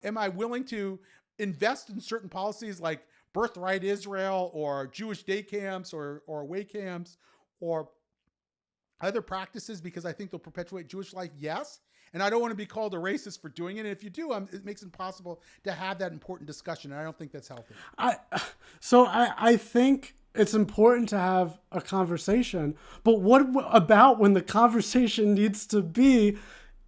am I willing to invest in certain policies like birthright Israel or Jewish day camps or away camps or other practices because I think they'll perpetuate Jewish life? Yes. And I don't want to be called a racist for doing it. And if you do, it makes it impossible to have that important discussion. And I don't think that's healthy. I think it's important to have a conversation, but what about when the conversation needs to be,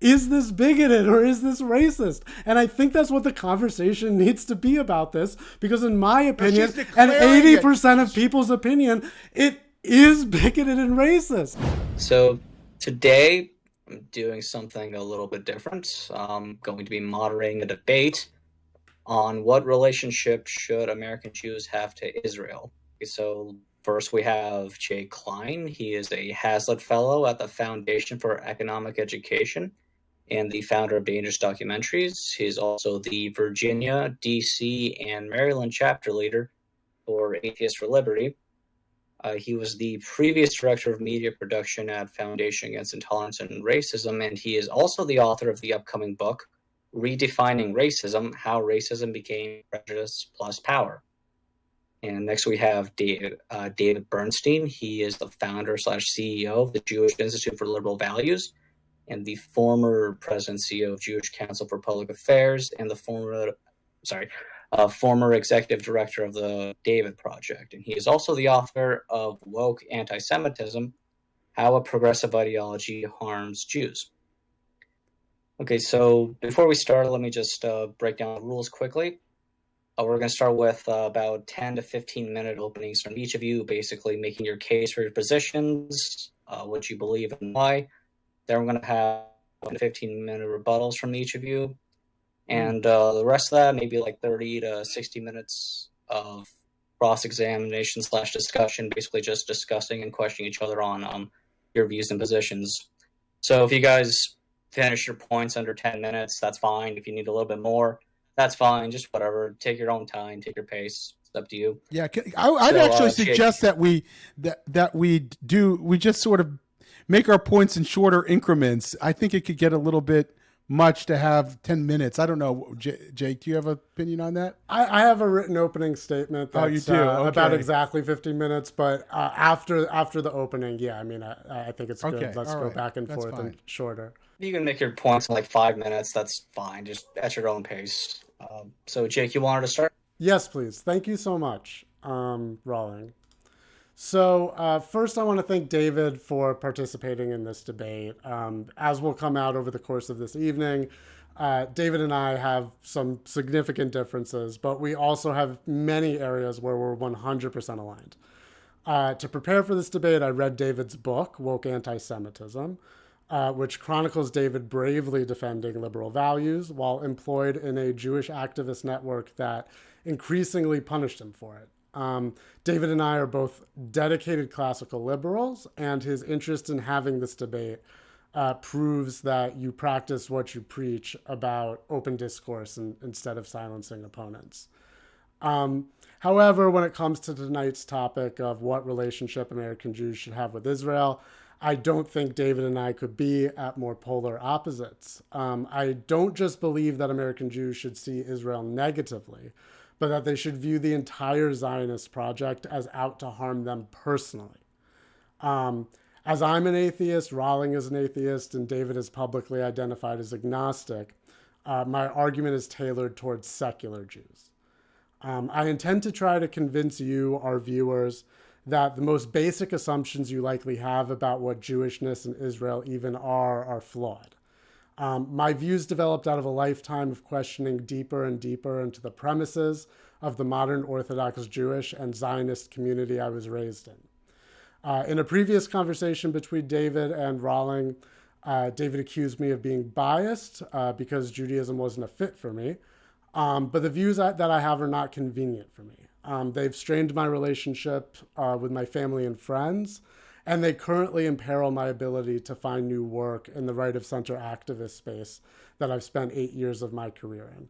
is this bigoted or is this racist? And I think that's what the conversation needs to be about this, because in my opinion, and 80% of people's opinion, it is bigoted and racist. So today I'm doing something a little bit different. I'm going to be moderating a debate on what relationship should American Jews have to Israel. So first we have Jay Klein. He is a Hazlitt Fellow at the Foundation for Economic Education and the founder of Dangerous Documentaries. He's also the Virginia, D.C., and Maryland chapter leader for Atheists for Liberty. He was the previous director of media production at Foundation Against Intolerance and Racism, and he is also the author of the upcoming book, Redefining Racism, How Racism Became Prejudice Plus Power. And next we have David Bernstein. He is the founder / CEO of the Jewish Institute for Liberal Values and the former president CEO of Jewish Council for Public Affairs and the former executive director of the David Project. And he is also the author of Woke Anti-Semitism, How a Progressive Ideology Harms Jews. Okay, so before we start, let me just break down the rules quickly. We're going to start with about 10 to 15 minute openings from each of you, basically making your case for your positions, what you believe and why. Then we're going to have 15 minute rebuttals from each of you. And the rest of that, maybe like 30 to 60 minutes of cross-examination / discussion, basically just discussing and questioning each other on your views and positions. So if you guys finish your points under 10 minutes, that's fine. If you need a little bit more, that's fine. Just whatever. Take your own time. Take your pace. It's up to you. Yeah, I'd actually suggest that we just sort of make our points in shorter increments. I think it could get a little bit much to have 10 minutes. I don't know. Jake, do you have an opinion on that? I have a written opening statement that's you do? Okay. About exactly 15 minutes, but after the opening, yeah, I mean, I think it's good. Okay. Let's go back and forth and shorter. You can make your points in like 5 minutes. That's fine. Just at your own pace. So, Jake, you wanted to start? Yes, please. Thank you so much, Rawling. So first, I want to thank David for participating in this debate. As will come out over the course of this evening, David and I have some significant differences, but we also have many areas where we're 100% aligned. To prepare for this debate, I read David's book, Woke Anti-Semitism, which chronicles David bravely defending liberal values while employed in a Jewish activist network that increasingly punished him for it. David and I are both dedicated classical liberals, and his interest in having this debate proves that you practice what you preach about open discourse instead of silencing opponents. However, when it comes to tonight's topic of what relationship American Jews should have with Israel, I don't think David and I could be at more polar opposites. I don't just believe that American Jews should see Israel negatively, but that they should view the entire Zionist project as out to harm them personally. As I'm an atheist, Rawling is an atheist, and David is publicly identified as agnostic, my argument is tailored towards secular Jews. I intend to try to convince you, our viewers, that the most basic assumptions you likely have about what Jewishness and Israel even are flawed. My views developed out of a lifetime of questioning deeper and deeper into the premises of the modern Orthodox Jewish and Zionist community I was raised in. In a previous conversation between David and Rawling, David accused me of being biased because Judaism wasn't a fit for me. But the views that I have are not convenient for me. They've strained my relationship with my family and friends, and they currently imperil my ability to find new work in the right-of-center activist space that I've spent 8 years of my career in.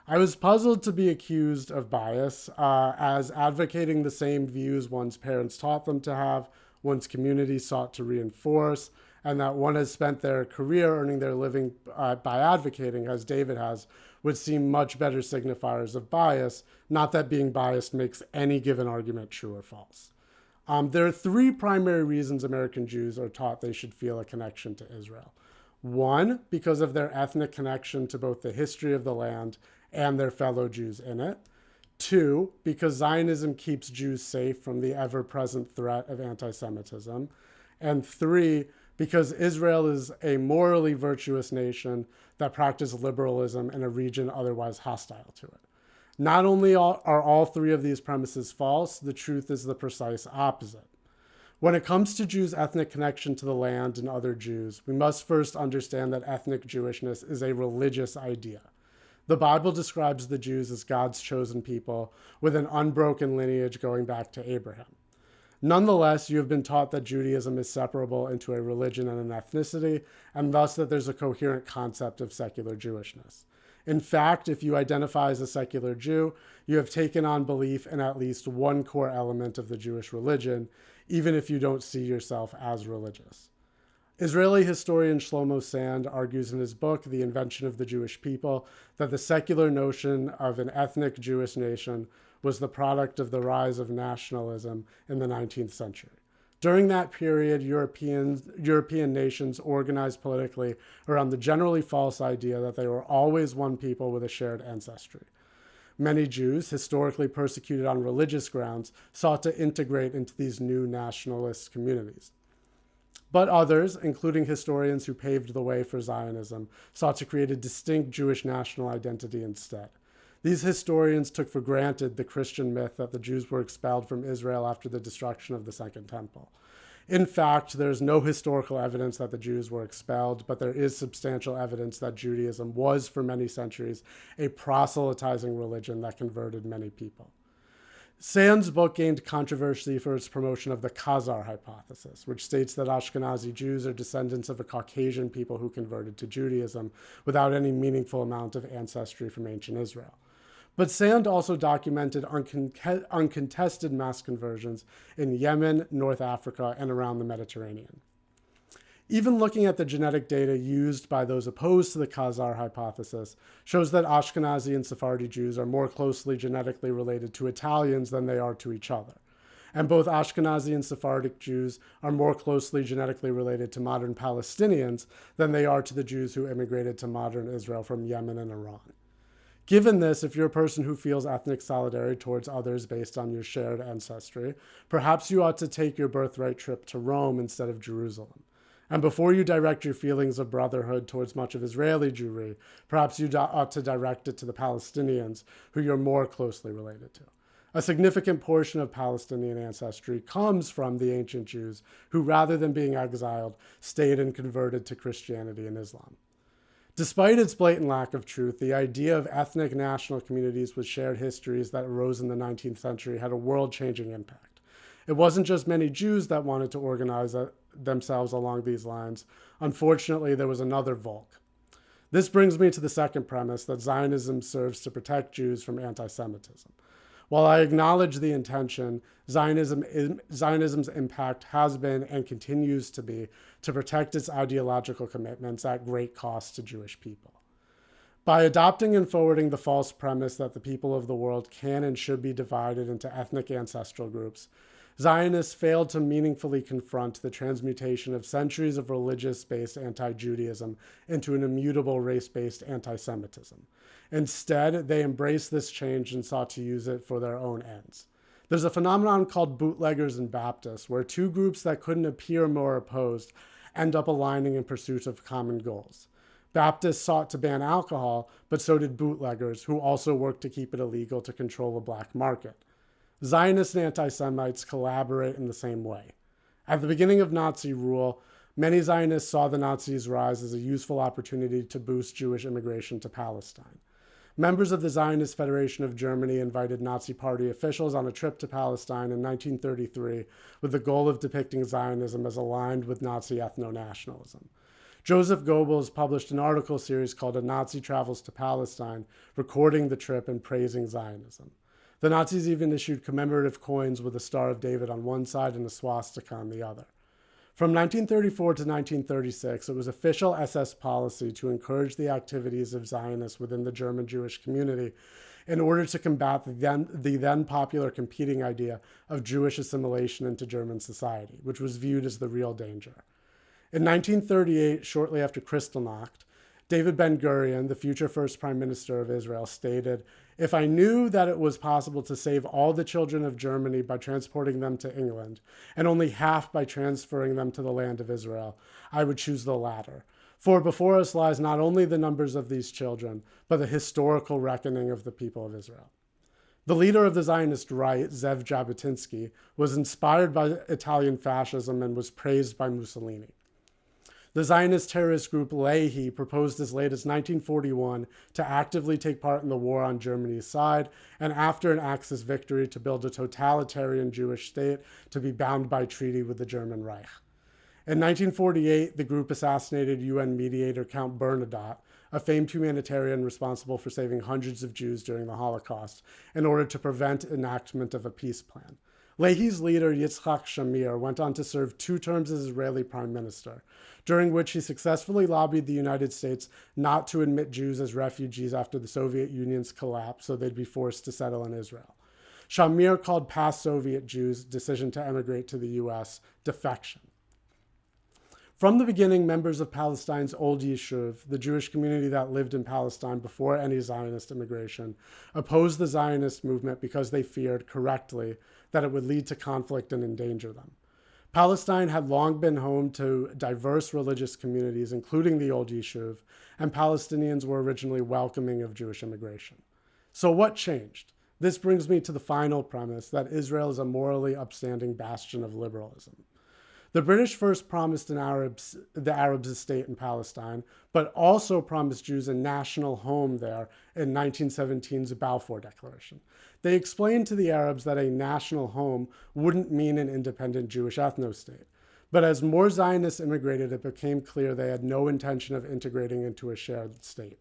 I was puzzled to be accused of bias, as advocating the same views one's parents taught them to have, one's community sought to reinforce, and that one has spent their career earning their living by advocating, as David has, would seem much better signifiers of bias, not that being biased makes any given argument true or false. There are three primary reasons American Jews are taught they should feel a connection to Israel. One, because of their ethnic connection to both the history of the land and their fellow Jews in it. Two, because Zionism keeps Jews safe from the ever-present threat of anti-Semitism. And three, because Israel is a morally virtuous nation that practices liberalism in a region otherwise hostile to it. Not only are all three of these premises false, the truth is the precise opposite. When it comes to Jews' ethnic connection to the land and other Jews, we must first understand that ethnic Jewishness is a religious idea. The Bible describes the Jews as God's chosen people with an unbroken lineage going back to Abraham. Nonetheless, you have been taught that Judaism is separable into a religion and an ethnicity, and thus that there's a coherent concept of secular Jewishness. In fact, if you identify as a secular Jew, you have taken on belief in at least one core element of the Jewish religion, even if you don't see yourself as religious. Israeli historian Shlomo Sand argues in his book, The Invention of the Jewish People, that the secular notion of an ethnic Jewish nation was the product of the rise of nationalism in the 19th century. During that period, European nations organized politically around the generally false idea that they were always one people with a shared ancestry. Many Jews, historically persecuted on religious grounds, sought to integrate into these new nationalist communities. But others, including historians who paved the way for Zionism, sought to create a distinct Jewish national identity instead. These historians took for granted the Christian myth that the Jews were expelled from Israel after the destruction of the Second Temple. In fact, there is no historical evidence that the Jews were expelled, but there is substantial evidence that Judaism was, for many centuries, a proselytizing religion that converted many people. Sand's book gained controversy for its promotion of the Khazar hypothesis, which states that Ashkenazi Jews are descendants of a Caucasian people who converted to Judaism without any meaningful amount of ancestry from ancient Israel. But Sand also documented uncontested mass conversions in Yemen, North Africa, and around the Mediterranean. Even looking at the genetic data used by those opposed to the Khazar hypothesis shows that Ashkenazi and Sephardi Jews are more closely genetically related to Italians than they are to each other. And both Ashkenazi and Sephardic Jews are more closely genetically related to modern Palestinians than they are to the Jews who immigrated to modern Israel from Yemen and Iran. Given this, if you're a person who feels ethnic solidarity towards others based on your shared ancestry, perhaps you ought to take your birthright trip to Rome instead of Jerusalem. And before you direct your feelings of brotherhood towards much of Israeli Jewry, perhaps you ought to direct it to the Palestinians, who you're more closely related to. A significant portion of Palestinian ancestry comes from the ancient Jews who, rather than being exiled, stayed and converted to Christianity and Islam. Despite its blatant lack of truth, the idea of ethnic national communities with shared histories that arose in the 19th century had a world-changing impact. It wasn't just many Jews that wanted to organize themselves along these lines. Unfortunately, there was another Volk. This brings me to the second premise, that Zionism serves to protect Jews from anti-Semitism. While I acknowledge the intention, Zionism's impact has been and continues to be to protect its ideological commitments at great cost to Jewish people. By adopting and forwarding the false premise that the people of the world can and should be divided into ethnic ancestral groups, Zionists failed to meaningfully confront the transmutation of centuries of religious-based anti-Judaism into an immutable race-based anti-Semitism. Instead, they embraced this change and sought to use it for their own ends. There's a phenomenon called bootleggers and Baptists, where two groups that couldn't appear more opposed end up aligning in pursuit of common goals. Baptists sought to ban alcohol, but so did bootleggers, who also worked to keep it illegal to control the black market. Zionists and anti-Semites collaborate in the same way. At the beginning of Nazi rule, many Zionists saw the Nazis' rise as a useful opportunity to boost Jewish immigration to Palestine. Members of the Zionist Federation of Germany invited Nazi Party officials on a trip to Palestine in 1933 with the goal of depicting Zionism as aligned with Nazi ethno-nationalism. Joseph Goebbels published an article series called A Nazi Travels to Palestine, recording the trip and praising Zionism. The Nazis even issued commemorative coins with a Star of David on one side and a swastika on the other. From 1934 to 1936, it was official SS policy to encourage the activities of Zionists within the German Jewish community in order to combat the then popular competing idea of Jewish assimilation into German society, which was viewed as the real danger. In 1938, shortly after Kristallnacht, David Ben-Gurion, the future first prime minister of Israel, stated, "If I knew that it was possible to save all the children of Germany by transporting them to England, and only half by transferring them to the land of Israel, I would choose the latter. For before us lies not only the numbers of these children, but the historical reckoning of the people of Israel." The leader of the Zionist right, Zev Jabotinsky, was inspired by Italian fascism and was praised by Mussolini. The Zionist terrorist group Lehi proposed as late as 1941 to actively take part in the war on Germany's side, and after an Axis victory to build a totalitarian Jewish state to be bound by treaty with the German Reich. In 1948, the group assassinated UN mediator Count Bernadotte, a famed humanitarian responsible for saving hundreds of Jews during the Holocaust, in order to prevent enactment of a peace plan. Lehi's leader, Yitzhak Shamir, went on to serve 2 terms as Israeli prime minister, during which he successfully lobbied the United States not to admit Jews as refugees after the Soviet Union's collapse, so they'd be forced to settle in Israel. Shamir called past Soviet Jews' decision to emigrate to the US defection. From the beginning, members of Palestine's Old Yishuv, the Jewish community that lived in Palestine before any Zionist immigration, opposed the Zionist movement because they feared, correctly, that it would lead to conflict and endanger them. Palestine had long been home to diverse religious communities, including the Old Yishuv, and Palestinians were originally welcoming of Jewish immigration. So what changed? This brings me to the final premise that Israel is a morally upstanding bastion of liberalism. The British first promised the Arabs a state in Palestine, but also promised Jews a national home there in 1917's Balfour Declaration. They explained to the Arabs that a national home wouldn't mean an independent Jewish ethno-state. But as more Zionists immigrated, it became clear they had no intention of integrating into a shared state.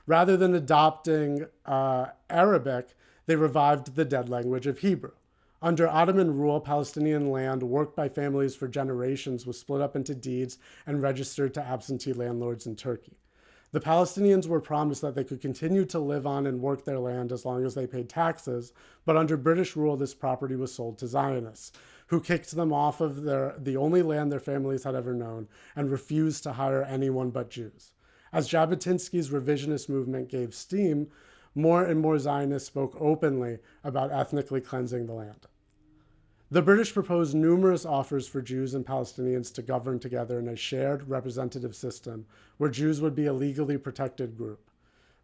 Rather than adopting Arabic, they revived the dead language of Hebrew. Under Ottoman rule, Palestinian land worked by families for generations was split up into deeds and registered to absentee landlords in Turkey. The Palestinians were promised that they could continue to live on and work their land as long as they paid taxes, but under British rule, this property was sold to Zionists, who kicked them off of the only land their families had ever known and refused to hire anyone but Jews. As Jabotinsky's revisionist movement gave steam, more and more Zionists spoke openly about ethnically cleansing the land. The British proposed numerous offers for Jews and Palestinians to govern together in a shared representative system where Jews would be a legally protected group.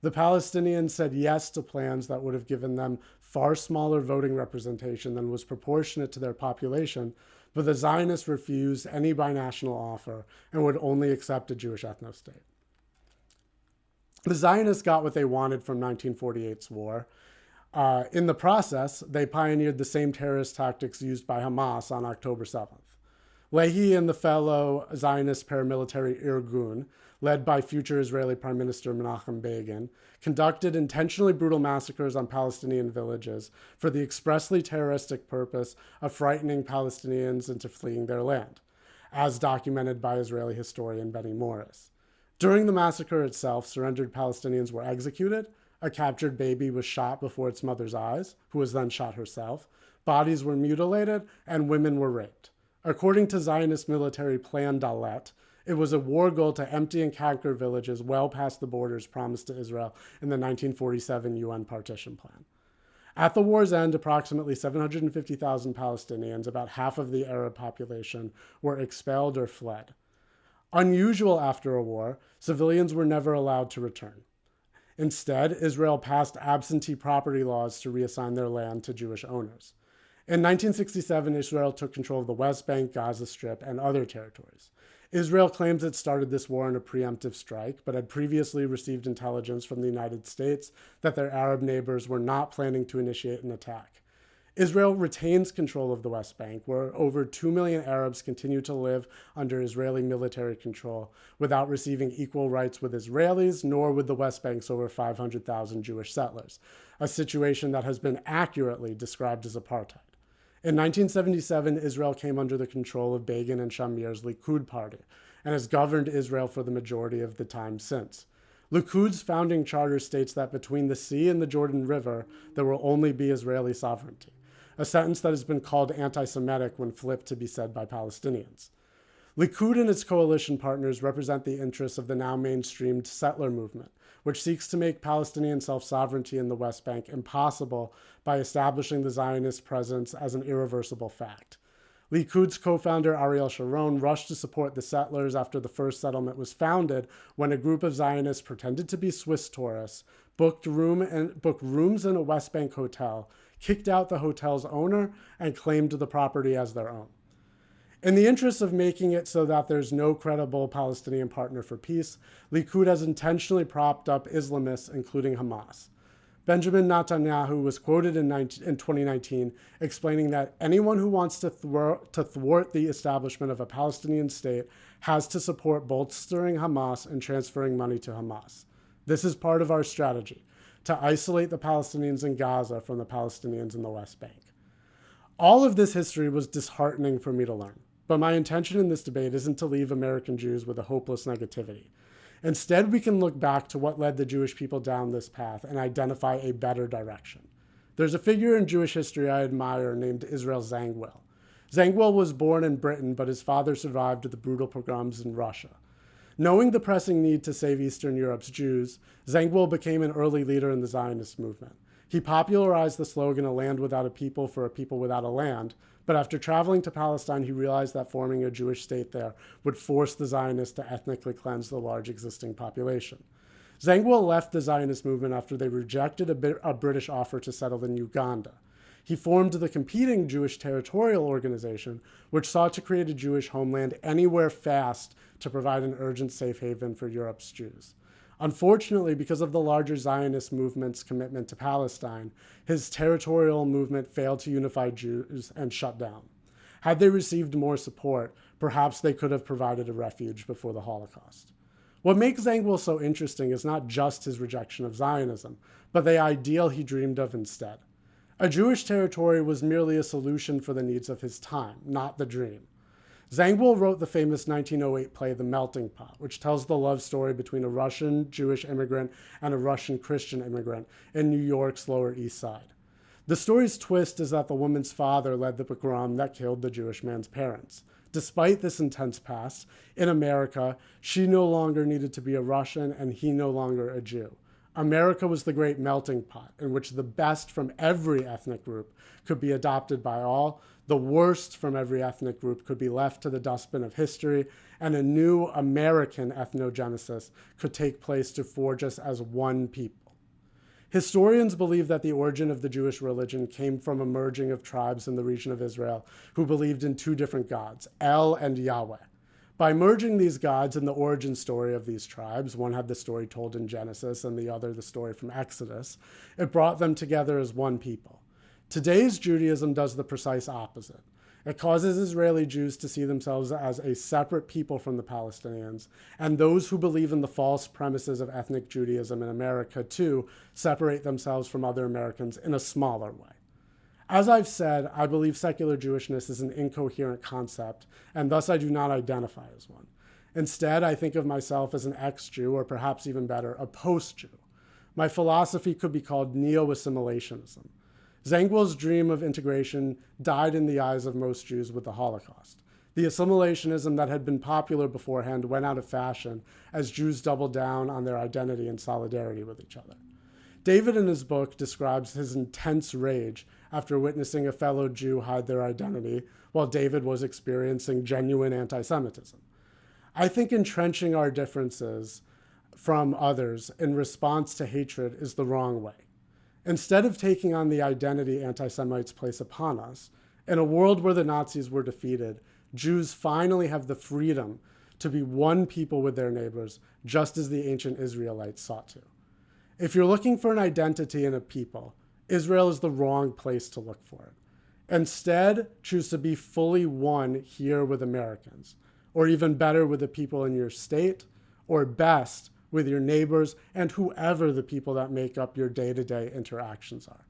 The Palestinians said yes to plans that would have given them far smaller voting representation than was proportionate to their population, but the Zionists refused any binational offer and would only accept a Jewish ethno-state. The Zionists got what they wanted from 1948's war. In the process, they pioneered the same terrorist tactics used by Hamas on October 7th. Lehi and the fellow Zionist paramilitary Irgun, led by future Israeli Prime Minister Menachem Begin, conducted intentionally brutal massacres on Palestinian villages for the expressly terroristic purpose of frightening Palestinians into fleeing their land, as documented by Israeli historian Benny Morris. During the massacre itself, surrendered Palestinians were executed. A captured baby was shot before its mother's eyes, who was then shot herself. Bodies were mutilated, and women were raped. According to Zionist military Plan Dalet, it was a war goal to empty and conquer villages well past the borders promised to Israel in the 1947 UN partition plan. At the war's end, approximately 750,000 Palestinians, about half of the Arab population, were expelled or fled. Unusual after a war, civilians were never allowed to return. Instead, Israel passed absentee property laws to reassign their land to Jewish owners. In 1967, Israel took control of the West Bank, Gaza Strip, and other territories. Israel claims it started this war in a preemptive strike, but had previously received intelligence from the United States that their Arab neighbors were not planning to initiate an attack. Israel retains control of the West Bank, where over 2 million Arabs continue to live under Israeli military control without receiving equal rights with Israelis, nor with the West Bank's over 500,000 Jewish settlers, a situation that has been accurately described as apartheid. In 1977, Israel came under the control of Begin and Shamir's Likud party and has governed Israel for the majority of the time since. Likud's founding charter states that between the sea and the Jordan River, there will only be Israeli sovereignty, a sentence that has been called anti-Semitic when flipped to be said by Palestinians. Likud and its coalition partners represent the interests of the now mainstreamed settler movement, which seeks to make Palestinian self-sovereignty in the West Bank impossible by establishing the Zionist presence as an irreversible fact. Likud's co-founder Ariel Sharon rushed to support the settlers after the first settlement was founded when a group of Zionists pretended to be Swiss tourists, booked rooms in a West Bank hotel, kicked out the hotel's owner, and claimed the property as their own. In the interest of making it so that there's no credible Palestinian partner for peace, Likud has intentionally propped up Islamists, including Hamas. Benjamin Netanyahu was quoted in 2019 explaining that anyone who wants to thwart the establishment of a Palestinian state has to support bolstering Hamas and transferring money to Hamas. This is part of our strategy, to isolate the Palestinians in Gaza from the Palestinians in the West Bank. All of this history was disheartening for me to learn, but my intention in this debate isn't to leave American Jews with a hopeless negativity. Instead, we can look back to what led the Jewish people down this path and identify a better direction. There's a figure in Jewish history I admire named Israel Zangwill. Zangwill was born in Britain, but his father survived the brutal pogroms in Russia. Knowing the pressing need to save Eastern Europe's Jews, Zangwill became an early leader in the Zionist movement. He popularized the slogan, "A land without a people for a people without a land," but after traveling to Palestine, he realized that forming a Jewish state there would force the Zionists to ethnically cleanse the large existing population. Zangwill left the Zionist movement after they rejected a British offer to settle in Uganda. He formed the competing Jewish Territorial Organization, which sought to create a Jewish homeland anywhere fast to provide an urgent safe haven for Europe's Jews. Unfortunately, because of the larger Zionist movement's commitment to Palestine, his territorial movement failed to unify Jews and shut down. Had they received more support, perhaps they could have provided a refuge before the Holocaust. What makes Zangwill so interesting is not just his rejection of Zionism, but the ideal he dreamed of instead. A Jewish territory was merely a solution for the needs of his time, not the dream. Zangwill wrote the famous 1908 play The Melting Pot, which tells the love story between a Russian Jewish immigrant and a Russian Christian immigrant in New York's Lower East Side. The story's twist is that the woman's father led the pogrom that killed the Jewish man's parents. Despite this intense past, in America, she no longer needed to be a Russian and he no longer a Jew. America was the great melting pot in which the best from every ethnic group could be adopted by all, the worst from every ethnic group could be left to the dustbin of history, and a new American ethnogenesis could take place to forge us as one people. Historians believe that the origin of the Jewish religion came from a merging of tribes in the region of Israel who believed in two different gods, El and Yahweh. By merging these gods in the origin story of these tribes, one had the story told in Genesis and the other the story from Exodus, it brought them together as one people. Today's Judaism does the precise opposite. It causes Israeli Jews to see themselves as a separate people from the Palestinians, and those who believe in the false premises of ethnic Judaism in America, too, separate themselves from other Americans in a smaller way. As I've said, I believe secular Jewishness is an incoherent concept, and thus I do not identify as one. Instead, I think of myself as an ex-Jew, or perhaps even better, a post-Jew. My philosophy could be called neo-assimilationism. Zangwill's dream of integration died in the eyes of most Jews with the Holocaust. The assimilationism that had been popular beforehand went out of fashion as Jews doubled down on their identity and solidarity with each other. David, in his book, describes his intense rage after witnessing a fellow Jew hide their identity while David was experiencing genuine anti-Semitism. I think entrenching our differences from others in response to hatred is the wrong way. Instead of taking on the identity anti-Semites place upon us, in a world where the Nazis were defeated, Jews finally have the freedom to be one people with their neighbors, just as the ancient Israelites sought to. If you're looking for an identity in a people, Israel is the wrong place to look for it. Instead, choose to be fully one here with Americans, or even better with the people in your state, or best with your neighbors and whoever the people that make up your day-to-day interactions are.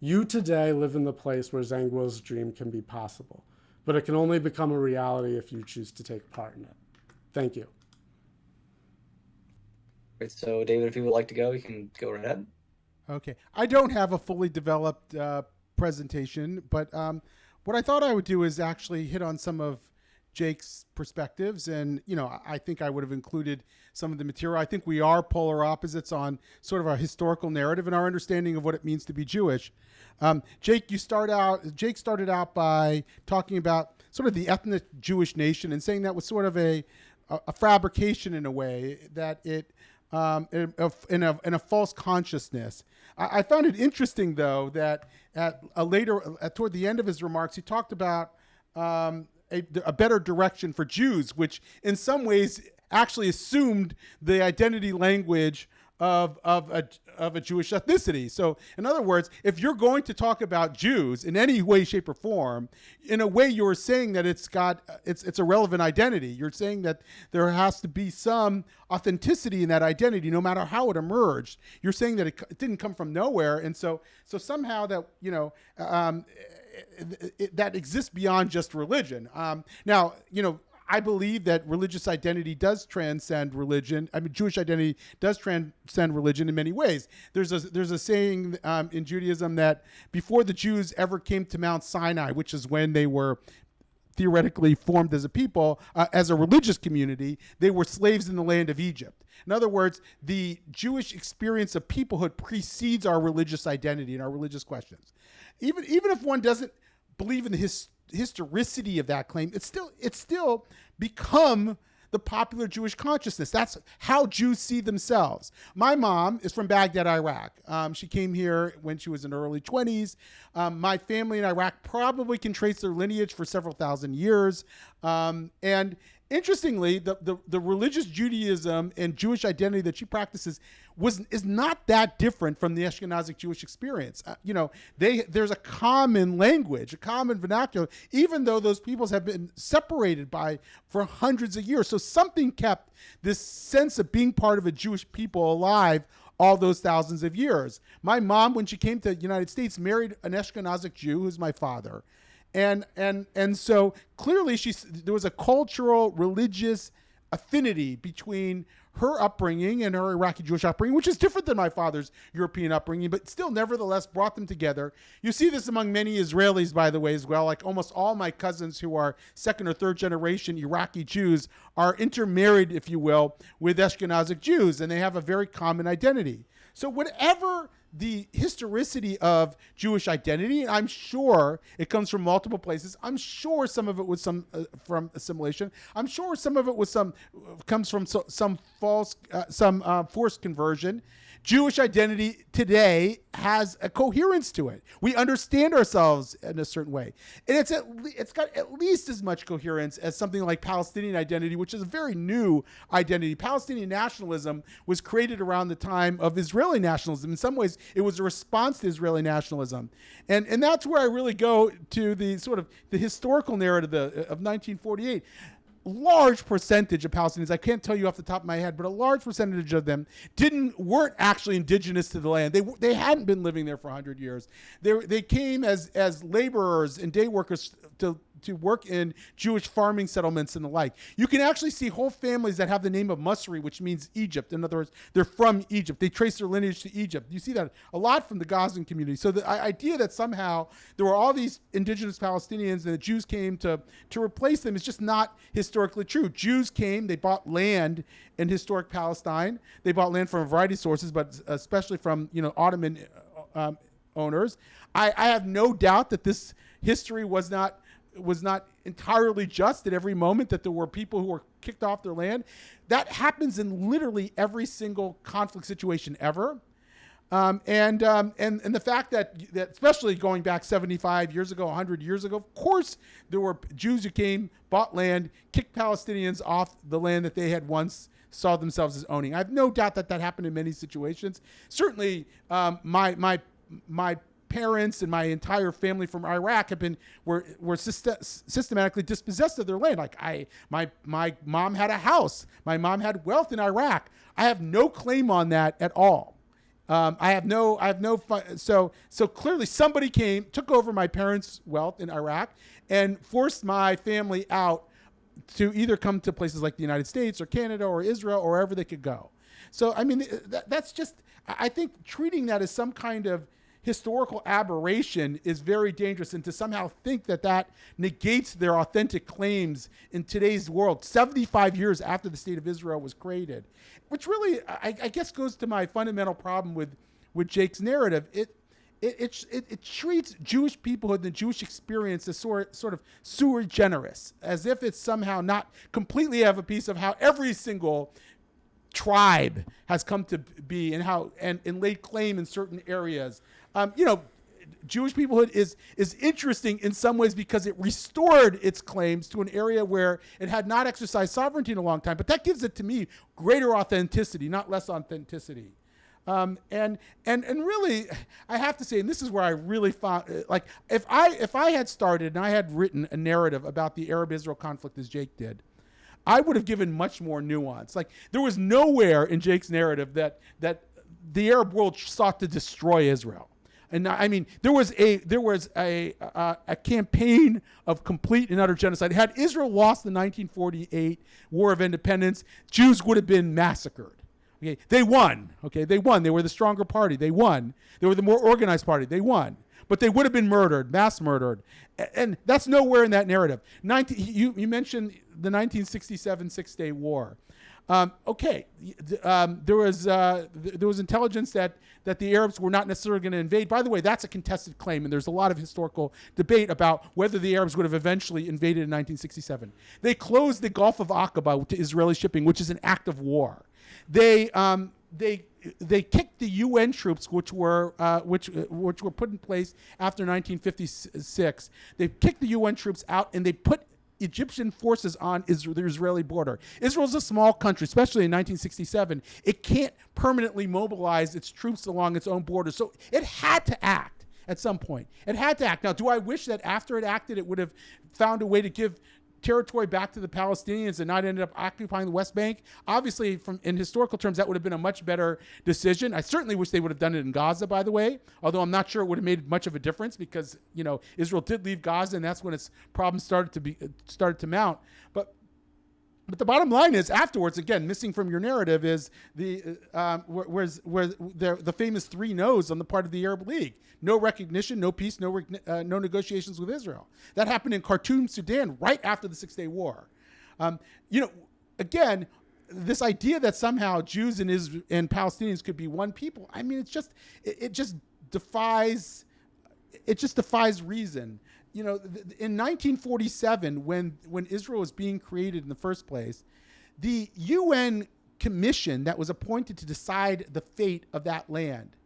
You today live in the place where Zangwill's dream can be possible, but it can only become a reality if you choose to take part in it. Thank you. Great. So, David, if you would like to go, you can go right ahead. Okay. I don't have a fully developed presentation, but what I thought I would do is actually hit on some of Jake's perspectives. And, I think I would have included some of the material. I think we are polar opposites on sort of our historical narrative and our understanding of what it means to be Jewish. Jake started out by talking about sort of the ethnic Jewish nation and saying that was sort of a fabrication in a way, that it in a false consciousness. I found it interesting, though, that toward the end of his remarks, he talked about a better direction for Jews, which in some ways actually assumed the identity language of a Jewish ethnicity. So, in other words, if you're going to talk about Jews in any way, shape, or form, in a way, you're saying that it's a relevant identity. You're saying that there has to be some authenticity in that identity, no matter how it emerged. You're saying that it didn't come from nowhere, and so somehow that that exists beyond just religion. Now, I believe that religious identity does transcend religion. I mean, Jewish identity does transcend religion in many ways. There's a saying in Judaism that before the Jews ever came to Mount Sinai, which is when they were theoretically formed as a people, as a religious community, they were slaves in the land of Egypt. In other words, the Jewish experience of peoplehood precedes our religious identity and our religious questions. Even if one doesn't believe in the historicity of that claim, it's still become the popular Jewish consciousness. That's how Jews see themselves. My mom is from Baghdad, Iraq. She came here when she was in her early 20s. My family in Iraq probably can trace their lineage for several thousand years. And interestingly, the religious Judaism and Jewish identity that she practices is not that different from the Ashkenazic Jewish experience. There's a common language, a common vernacular, even though those peoples have been separated for hundreds of years. So something kept this sense of being part of a Jewish people alive all those thousands of years. My mom, when she came to the United States, married an Ashkenazic Jew who's my father. And so clearly there was a cultural, religious affinity between her upbringing and her Iraqi Jewish upbringing, which is different than my father's European upbringing, but still nevertheless brought them together. You see this among many Israelis, by the way, as well. Like almost all my cousins who are second or third generation Iraqi Jews are intermarried, if you will, with Ashkenazic Jews, and they have a very common identity. So whatever the historicity of Jewish identity, and I'm sure it comes from multiple places. I'm sure some of it was from assimilation. I'm sure some of it comes from some forced conversion. Jewish identity today has a coherence to it. We understand ourselves in a certain way. And it's got at least as much coherence as something like Palestinian identity, which is a very new identity. Palestinian nationalism was created around the time of Israeli nationalism. In some ways, it was a response to Israeli nationalism. And that's where I really go to the sort of the historical narrative of 1948. Large percentage of Palestinians, I can't tell you off the top of my head, but a large percentage of them weren't actually indigenous to the land. They hadn't been living there for 100 years. They came as laborers and day workers to work in Jewish farming settlements and the like. You can actually see whole families that have the name of Masri, which means Egypt. In other words, they're from Egypt. They trace their lineage to Egypt. You see that a lot from the Gazan community. So the idea that somehow there were all these indigenous Palestinians and the Jews came to replace them is just not historically true. Jews came, they bought land in historic Palestine. They bought land from a variety of sources, but especially from Ottoman owners. I have no doubt that this history was not entirely just at every moment, that there were people who were kicked off their land. That happens in literally every single conflict situation ever. And the fact that especially going back 75 years ago, 100 years ago, of course, there were Jews who came, bought land, kicked Palestinians off the land that they had once saw themselves as owning. I have no doubt that happened in many situations. Certainly, my parents and my entire family from Iraq were systematically dispossessed of their land. Like my mom had a house. My mom had wealth in Iraq. I have no claim on that at all. I have no fun. So clearly somebody took over my parents' wealth in Iraq and forced my family out to either come to places like the United States or Canada or Israel or wherever they could go. So, I mean, that's just, I think treating that as some kind of historical aberration is very dangerous, and to somehow think that negates their authentic claims in today's world, 75 years after the State of Israel was created, which really, I guess, goes to my fundamental problem with Jake's narrative. It treats Jewish peoplehood and the Jewish experience as sort of sui generis, as if it's somehow not completely have a piece of how every single tribe has come to be and laid claim in certain areas. Jewish peoplehood is interesting in some ways because it restored its claims to an area where it had not exercised sovereignty in a long time. But that gives it, to me, greater authenticity, not less authenticity. And really, I have to say, and this is where I really found, like, if I had started and I had written a narrative about the Arab-Israel conflict as Jake did, I would have given much more nuance. Like, there was nowhere in Jake's narrative that the Arab world sought to destroy Israel. And I mean, there was a campaign of complete and utter genocide. Had Israel lost the 1948 War of Independence, Jews would have been massacred. Okay, they won. Okay, they won. They were the stronger party. They won. They were the more organized party. They won. But they would have been murdered, mass murdered, and that's nowhere in that narrative. You mentioned the 1967 Six-Day War. There was intelligence that the Arabs were not necessarily going to invade. By the way, that's a contested claim, and there's a lot of historical debate about whether the Arabs would have eventually invaded in 1967. They closed the Gulf of Aqaba to Israeli shipping, which is an act of war. They kicked the UN troops, which were put in place after 1956. They kicked the UN troops out, and they put Egyptian forces on the Israeli border. Israel's a small country, especially in 1967. It can't permanently mobilize its troops along its own border, so it had to act at some point. It had to act. Now, do I wish that after it acted, it would have found a way to give territory back to the Palestinians and not ended up occupying the West Bank? Obviously, in historical terms, that would have been a much better decision. I certainly wish they would have done it in Gaza, by the way, although I'm not sure it would have made much of a difference because, Israel did leave Gaza, and that's when its problems started to mount. But the bottom line is, afterwards, again, missing from your narrative is the famous three no's on the part of the Arab League: no recognition, no peace, no negotiations with Israel. That happened in Khartoum, Sudan, right after the Six-Day War. Again, this idea that somehow Jews and Palestinians could be one people, I mean, it just defies reason. In 1947, when Israel was being created in the first place, the UN commission that was appointed to decide the fate of that land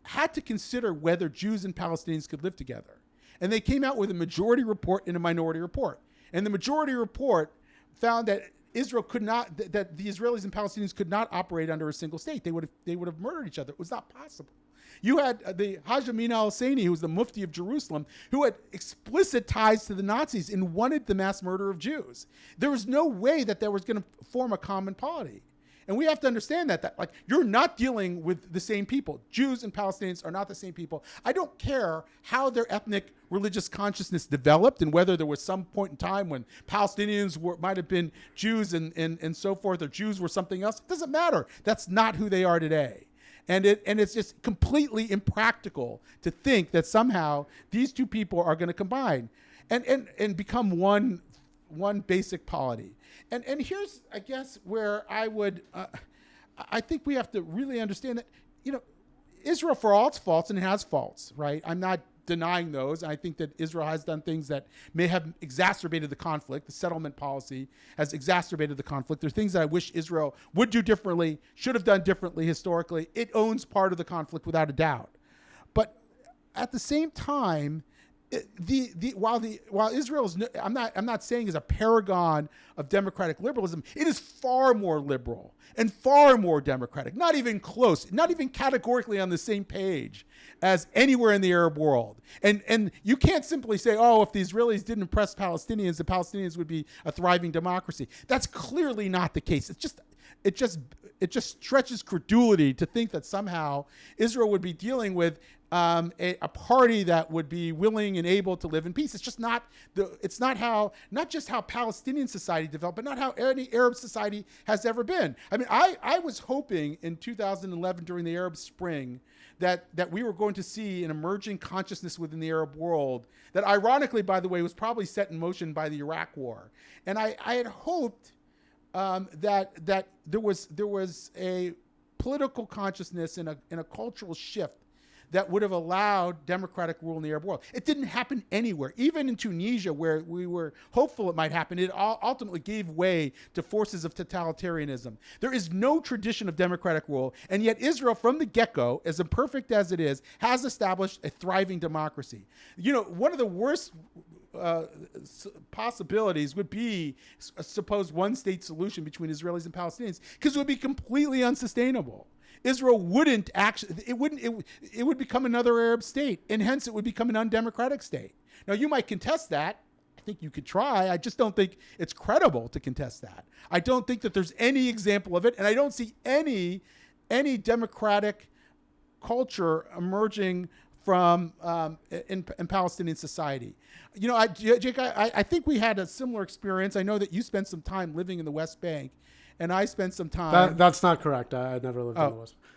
had to consider whether Jews and Palestinians could live together. And they came out with a majority report and a minority report. And the majority report found that that the Israelis and Palestinians could not operate under a single state. They would have murdered each other. It was not possible. You had the Hajj Amin al-Husseini, who was the Mufti of Jerusalem, who had explicit ties to the Nazis and wanted the mass murder of Jews. There was no way that there was going to form a common polity. And we have to understand that you're not dealing with the same people. Jews and Palestinians are not the same people. I don't care how their ethnic religious consciousness developed and whether there was some point in time when Palestinians might have been Jews and so forth, or Jews were something else. It doesn't matter. That's not who they are today. And it's just completely impractical to think that somehow these two people are going to combine and become one basic polity. And here's, I guess, where I think we have to really understand that, Israel, for all its faults, and it has faults, right? I'm not denying those. I think that Israel has done things that may have exacerbated the conflict. The settlement policy has exacerbated the conflict. There are things that I wish Israel would do differently, should have done differently historically. It owns part of the conflict without a doubt. But at the same time, while Israel is, I'm not saying is a paragon of democratic liberalism, it is far more liberal and far more democratic, not even close, not even categorically on the same page as anywhere in the Arab world. And you can't simply say, oh, if the Israelis didn't oppress Palestinians, the Palestinians would be a thriving democracy. That's clearly not the case. It's just it just stretches credulity to think that somehow Israel would be dealing with a party that would be willing and able to live in peace. It's just not not just how Palestinian society developed, but not how any Arab society has ever been. I mean, I was hoping in 2011 during the Arab Spring that we were going to see an emerging consciousnness within the Arab world that, ironically, by the way, was probably set in motion by the Iraq War. And I had hoped that there was a political consciousness and a cultural shift that would have allowed democratic rule in the Arab world. It didn't happen anywhere. Even in Tunisia, where we were hopeful it might happen, it ultimately gave way to forces of totalitarianism. There is no tradition of democratic rule, and yet Israel, from the get-go, as imperfect as it is, has established a thriving democracy. You know, one of the worst possibilities would be a supposed one-state solution between Israelis and Palestinians, because it would be completely unsustainable. Israel wouldn't actually, it would become another Arab state, and hence it would become an undemocratic state. Now, you might contest that. I think you could try. I just don't think it's credible to contest that. I don't think that there's any example of it, and I don't see any democratic culture emerging from in Palestinian society. You know, Jake, I think we had a similar experience. I know that you spent some time living in the West Bank, and I spent some time. That's not correct. I never lived in the West Bank.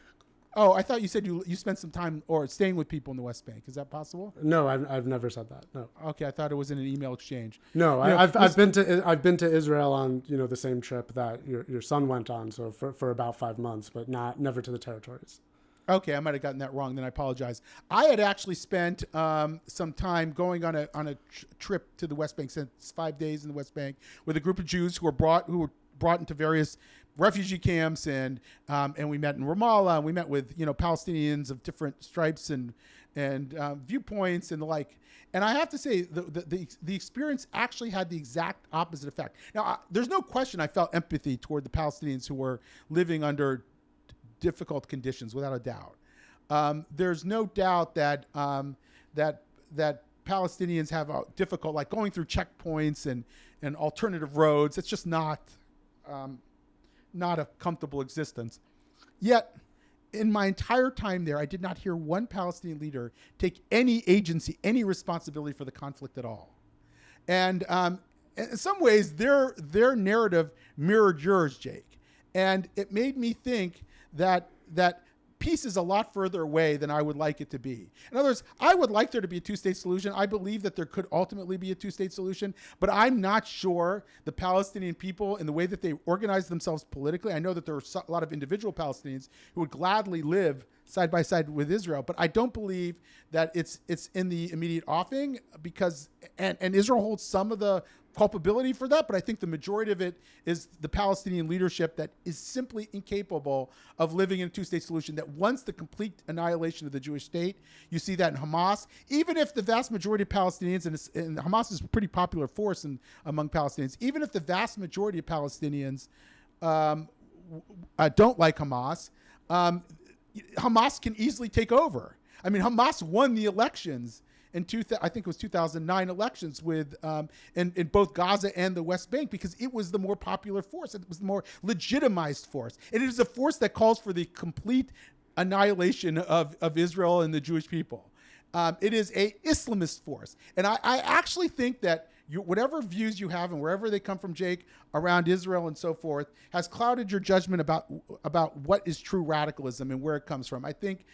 Oh, I thought you said you spent some time or staying with people in the West Bank. Is that possible? No, I've never said that. No. Okay, I thought it was in an email exchange. No, I've been to Israel on the same trip that your son went on, so for about 5 months, but never to the territories. Okay, I might have gotten that wrong. Then I apologize. I had actually spent some time going on a trip to the West Bank, spent 5 days in the West Bank with a group of Jews who were brought into various refugee camps, and we met in Ramallah, and we met with Palestinians of different stripes and viewpoints and the like. And I have to say the experience actually had the exact opposite effect. Now, there's no question I felt empathy toward the Palestinians who were living under difficult conditions, without a doubt. There's no doubt that that Palestinians have a difficult, like going through checkpoints and alternative roads. It's just not a comfortable existence. Yet, in my entire time there, I did not hear one Palestinian leader take any agency, any responsibility for the conflict at all. And in some ways, their narrative mirrored yours, Jake. And it made me think that peace is a lot further away than I would like it to be. In other words, I would like there to be a two-state solution. I believe that there could ultimately be a two-state solution, but I'm not sure the Palestinian people, in the way that they organize themselves politically, I know that there are a lot of individual Palestinians who would gladly live side by side with Israel, but I don't believe that it's in the immediate offing, because and Israel holds some of the culpability for that, but I think the majority of it is the Palestinian leadership that is simply incapable of living in a two-state solution, that wants the complete annihilation of the Jewish state. You see that in Hamas. Even if the vast majority of Palestinians, and Hamas is a pretty popular force among Palestinians, even if the vast majority of Palestinians don't like Hamas, Hamas can easily take over. I mean, Hamas won the elections in I think it was 2009 elections with in both Gaza and the West Bank, because it was the more popular force. It was the more legitimized force. And it is a force that calls for the complete annihilation of Israel and the Jewish people. It is a Islamist force. And I actually think that whatever views you have and wherever they come from, Jake, around Israel and so forth, has clouded your judgment about what is true radicalism and where it comes from. I think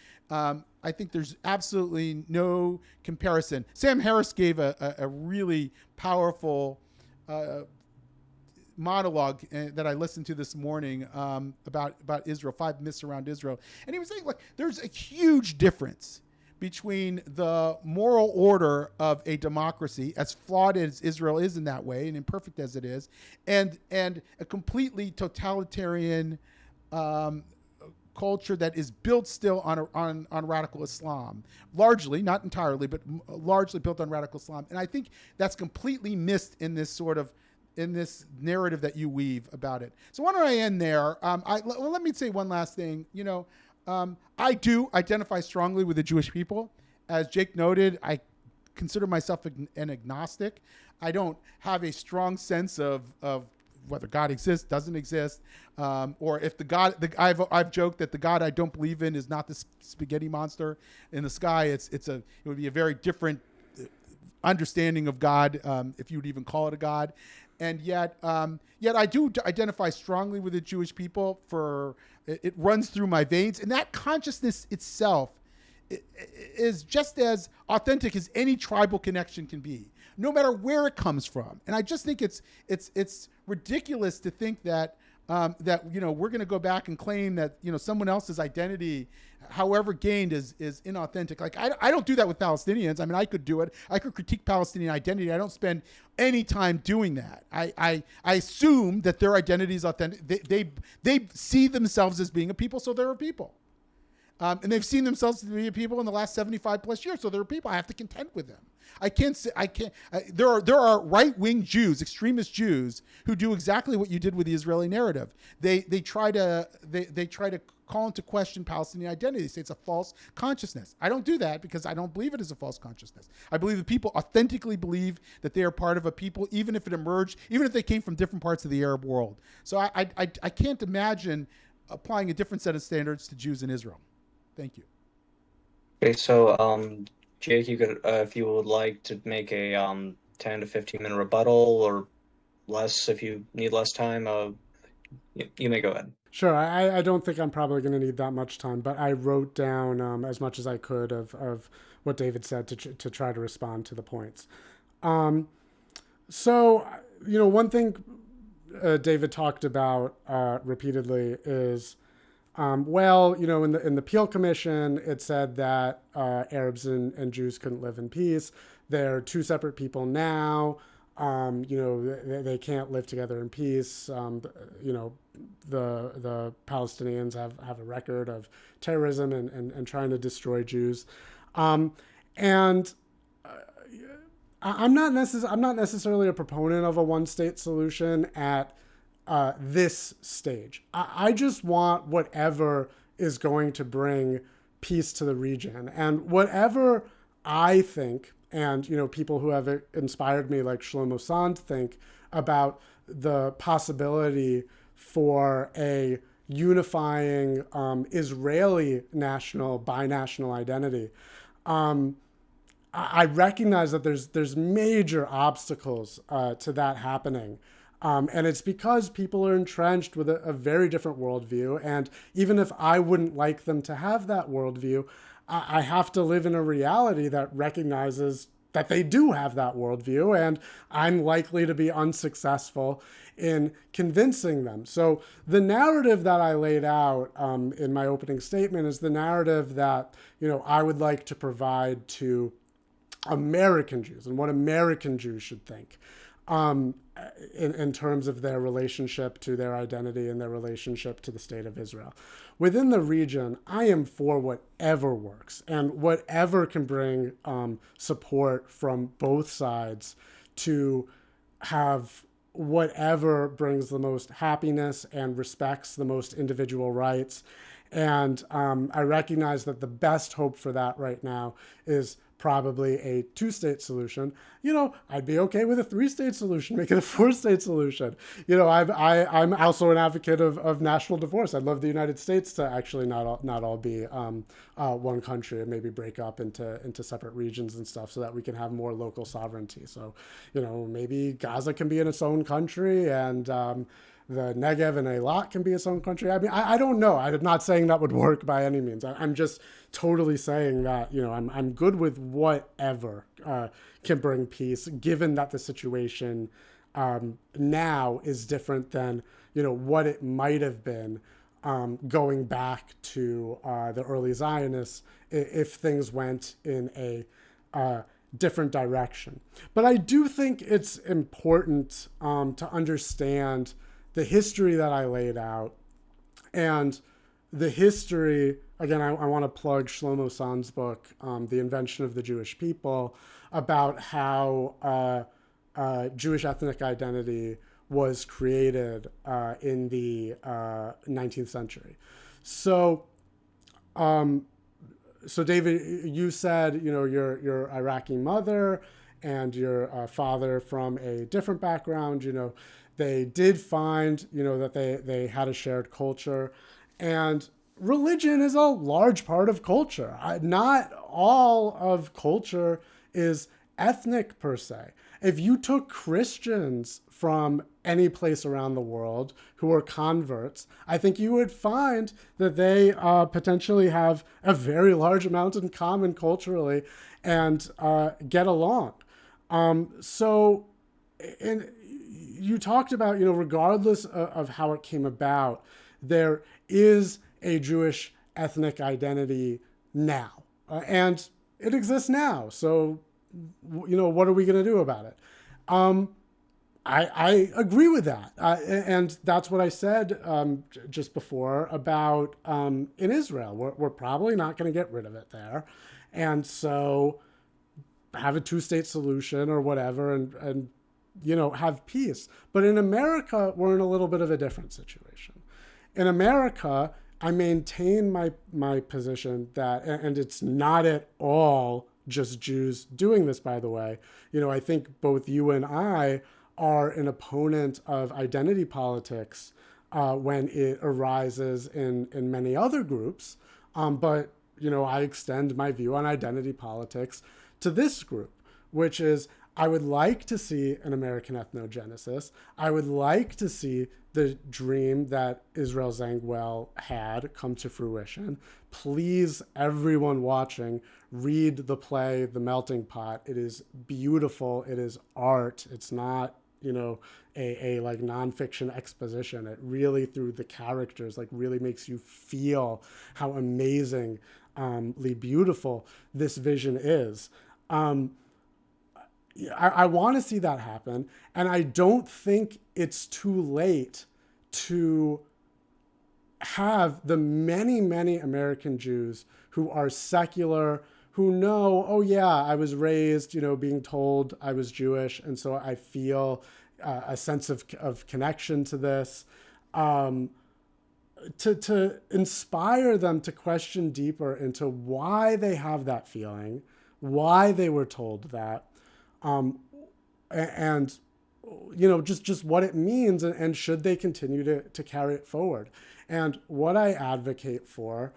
there's absolutely no comparison. Sam Harris gave a really powerful monologue that I listened to this morning about Israel, 5 myths around Israel, and he was saying, like, there's a huge difference between the moral order of a democracy, as flawed as Israel is in that way and imperfect as it is, and a completely totalitarian culture that is built still on radical Islam, largely, not entirely, but largely built on radical Islam. And I think that's completely missed in this narrative that you weave about it. So why don't I end there? Let me say one last thing. I do identify strongly with the Jewish people. As Jake noted, I consider myself an agnostic. I don't have a strong sense of whether God exists, doesn't exist, or if I've joked that the God I don't believe in is not the spaghetti monster in the sky. It would be a very different understanding of God, if you would even call it a God. And yet I do identify strongly with the Jewish people. It runs through my veins, and that consciousness itself is just as authentic as any tribal connection can be, no matter where it comes from. And I just think it's ridiculous to think that we're going to go back and claim that someone else's identity, however gained, is inauthentic. Like I don't do that with Palestinians. I mean, I could do it. I could critique Palestinian identity. I don't spend any time doing that. I assume that their identity is authentic. They see themselves as being a people, so they're a people. And they've seen themselves to be a people in the last 75 plus years. So they're people. I have to contend with them. There are right-wing Jews, extremist Jews, who do exactly what you did with the Israeli narrative. They try to call into question Palestinian identity. They say it's a false consciousness. I don't do that because I don't believe it is a false consciousness. I believe that people authentically believe that they are part of a people, even if it emerged, even if they came from different parts of the Arab world. So I can't imagine applying a different set of standards to Jews in Israel. Thank you. Okay, so Jake, you could, if you would like to make a 10 to 15-minute rebuttal or less, if you need less time, you may go ahead. Sure. I don't think I'm probably going to need that much time, but I wrote down as much as I could of what David said to try to respond to the points. So, one thing David talked about repeatedly is, in the Peel Commission, it said that Arabs and Jews couldn't live in peace. They're two separate people now. They can't live together in peace. The Palestinians have a record of terrorism and trying to destroy Jews. I'm not necessarily a proponent of a one-state solution at this stage. I just want whatever is going to bring peace to the region, and whatever I think, and people who have inspired me like Shlomo Sand think about the possibility for a unifying Israeli binational identity. I recognize that there's major obstacles to that happening. And it's because people are entrenched with a very different worldview. And even if I wouldn't like them to have that worldview, I have to live in a reality that recognizes that they do have that worldview, and I'm likely to be unsuccessful in convincing them. So the narrative that I laid out in my opening statement is the narrative that I would like to provide to American Jews and what American Jews should think. In terms of their relationship to their identity and their relationship to the state of Israel. Within the region, I am for whatever works and whatever can bring support from both sides to have whatever brings the most happiness and respects the most individual rights. And I recognize that the best hope for that right now is probably a two-state solution. I'd be okay with a three-state solution, make it a four-state solution. I'm also an advocate of national divorce. I'd love the United States to actually not all be one country and maybe break up into separate regions and stuff so that we can have more local sovereignty. So, maybe Gaza can be in its own country and the Negev and Eilat can be its own country. I mean, I don't know. I'm not saying that would work by any means. I'm just totally saying that, I'm good with whatever can bring peace, given that the situation now is different than, what it might have been going back to the early Zionists if things went in a different direction. But I do think it's important to understand the history that I laid out, and the history, again, I want to plug Shlomo Sand's book, The Invention of the Jewish People, about how Jewish ethnic identity was created in the 19th century. So David, you said, your Iraqi mother and your father from a different background, They did find, that they had a shared culture, and religion is a large part of culture. Not all of culture is ethnic per se. If you took Christians from any place around the world who are converts, I think you would find that they potentially have a very large amount in common culturally and get along. So, and you talked about, regardless of how it came about, there is a Jewish ethnic identity now, and it exists now. So, what are we going to do about it? I agree with that. And that's what I said just before about in Israel. We're probably not going to get rid of it there. And so have a two-state solution or whatever and have peace. But in America, we're in a little bit of a different situation. In America, I maintain my position that, and it's not at all just Jews doing this, by the way. I think both you and I are an opponent of identity politics when it arises in many other groups. But, I extend my view on identity politics to this group, which is I would like to see an American ethnogenesis. I would like to see the dream that Israel Zangwill had come to fruition. Please, everyone watching, read the play, The Melting Pot. It is beautiful. It is art. It's not, a like nonfiction exposition. It really, through the characters, like really makes you feel how amazingly beautiful this vision is. I want to see that happen. And I don't think it's too late to have the many, many American Jews who are secular, who know, oh yeah, I was raised, being told I was Jewish, and so I feel a sense of connection to this, to inspire them to question deeper into why they have that feeling, why they were told that, and just what it means, and should they continue to carry it forward. And what I advocate for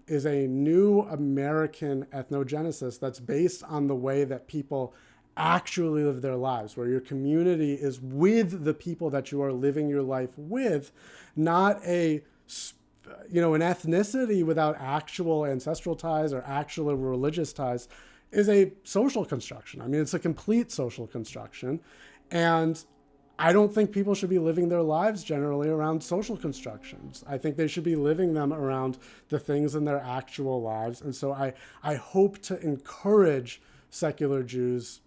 is a new American ethnogenesis that's based on the way that people actually live their lives, where your community is with the people that you are living your life with, not an ethnicity without actual ancestral ties or actual religious ties is a social construction. I mean, it's a complete social construction. And I don't think people should be living their lives generally around social constructions. I think they should be living them around the things in their actual lives. And so I hope to encourage secular Jews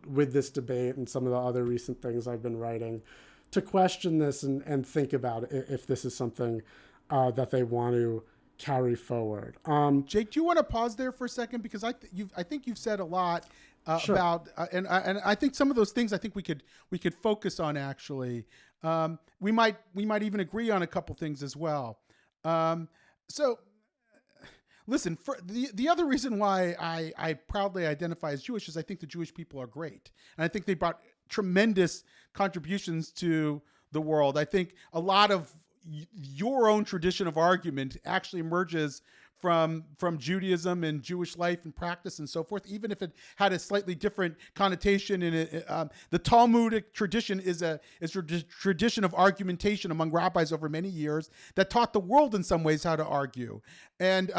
with this debate and some of the other recent things I've been writing to question this and think about if this is something that they want to carry forward. Jake, do you want to pause there for a second? Because I think you've said a lot Sure. about, and I think some of those things I think we could focus on actually. We might even agree on a couple things as well. So listen, for the other reason why I proudly identify as Jewish is I think the Jewish people are great, and I think they brought tremendous contributions to the world. I think a lot of your own tradition of argument actually emerges from Judaism and Jewish life and practice and so forth, even if it had a slightly different connotation. In it, the Talmudic tradition is a tradition of argumentation among rabbis over many years that taught the world in some ways how to argue. And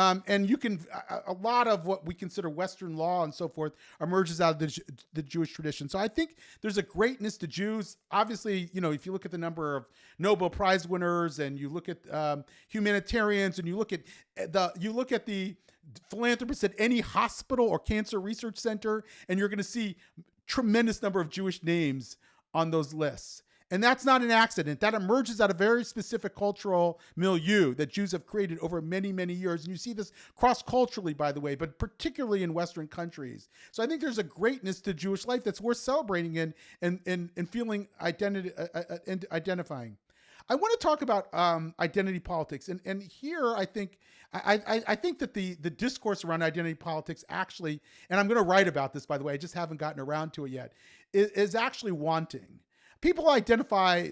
you can a lot of what we consider Western law and so forth emerges out of the Jewish tradition. So I think there's a greatness to Jews. Obviously, if you look at the number of Nobel Prize winners and you look at humanitarians and you look at the philanthropists at any hospital or cancer research center, and you're going to see tremendous number of Jewish names on those lists. And that's not an accident. That emerges out of very specific cultural milieu that Jews have created over many, many years. And you see this cross-culturally, by the way, but particularly in Western countries. So I think there's a greatness to Jewish life that's worth celebrating and feeling and identifying. I want to talk about identity politics. And here I think that the discourse around identity politics actually, and I'm going to write about this, by the way, I just haven't gotten around to it yet, is actually wanting. people identify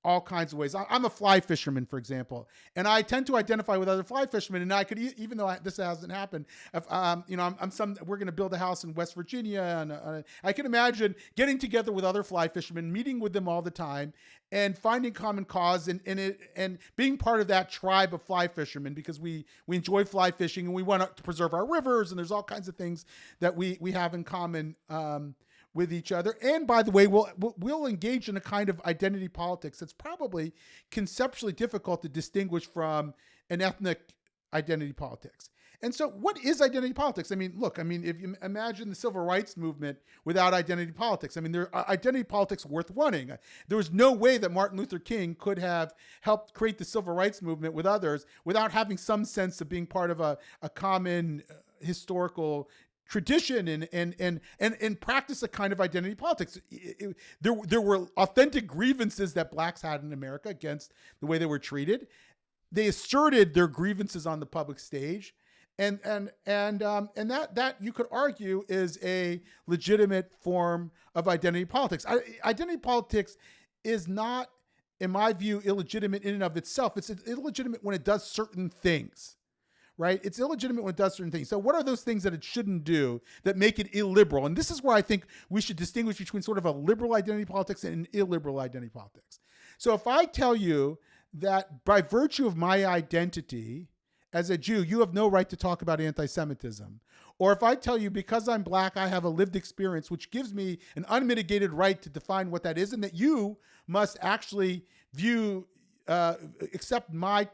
all kinds of ways. I'm a fly fisherman, for example, and I tend to identify with other fly fishermen. And I could, even though this hasn't happened, if, we're going to build a house in West Virginia, and I can imagine getting together with other fly fishermen, meeting with them all the time, and finding common cause and being part of that tribe of fly fishermen, because we enjoy fly fishing and we want to preserve our rivers, and there's all kinds of things that we have in common. With each other. And by the way, we'll engage in a kind of identity politics that's probably conceptually difficult to distinguish from an ethnic identity politics. And so what is identity politics? I mean, look, if you imagine the civil rights movement without identity politics, there are identity politics worth running. There was no way that Martin Luther King could have helped create the civil rights movement with others without having some sense of being part of a common historical tradition and practice a kind of identity politics. There were authentic grievances that blacks had in America against the way they were treated. They asserted their grievances on the public stage, and that you could argue is a legitimate form of identity politics. Identity politics is not, in my view, illegitimate in and of itself. It's illegitimate when it does certain things. Right? It's illegitimate when it does certain things. So what are those things that it shouldn't do that make it illiberal? And this is where I think we should distinguish between sort of a liberal identity politics and an illiberal identity politics. So if I tell you that by virtue of my identity as a Jew, you have no right to talk about anti-Semitism, or if I tell you because I'm black, I have a lived experience which gives me an unmitigated right to define what that is, and that you must actually accept my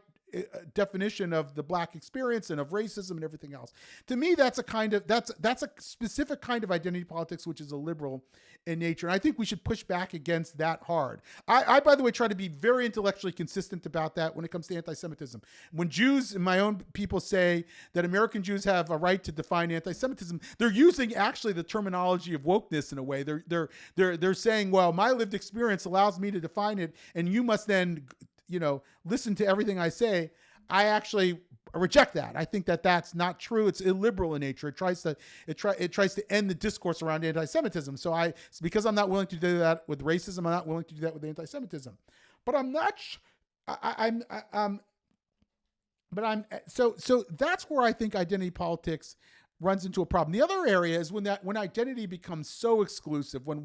definition of the black experience and of racism and everything else. To me, that's a specific kind of identity politics, which is a liberal in nature. And I think we should push back against that hard. I, by the way, try to be very intellectually consistent about that when it comes to anti-Semitism. When Jews and my own people say that American Jews have a right to define anti-Semitism, they're using actually the terminology of wokeness in a way. They're saying, well, my lived experience allows me to define it, and you must then listen to everything I say. I actually reject that. I think that that's not true. It's illiberal in nature. It tries to end the discourse around anti-Semitism. So because I'm not willing to do that with racism, I'm not willing to do that with anti-Semitism. But I'm not. So that's where I think identity politics runs into a problem. The other area is when identity becomes so exclusive, when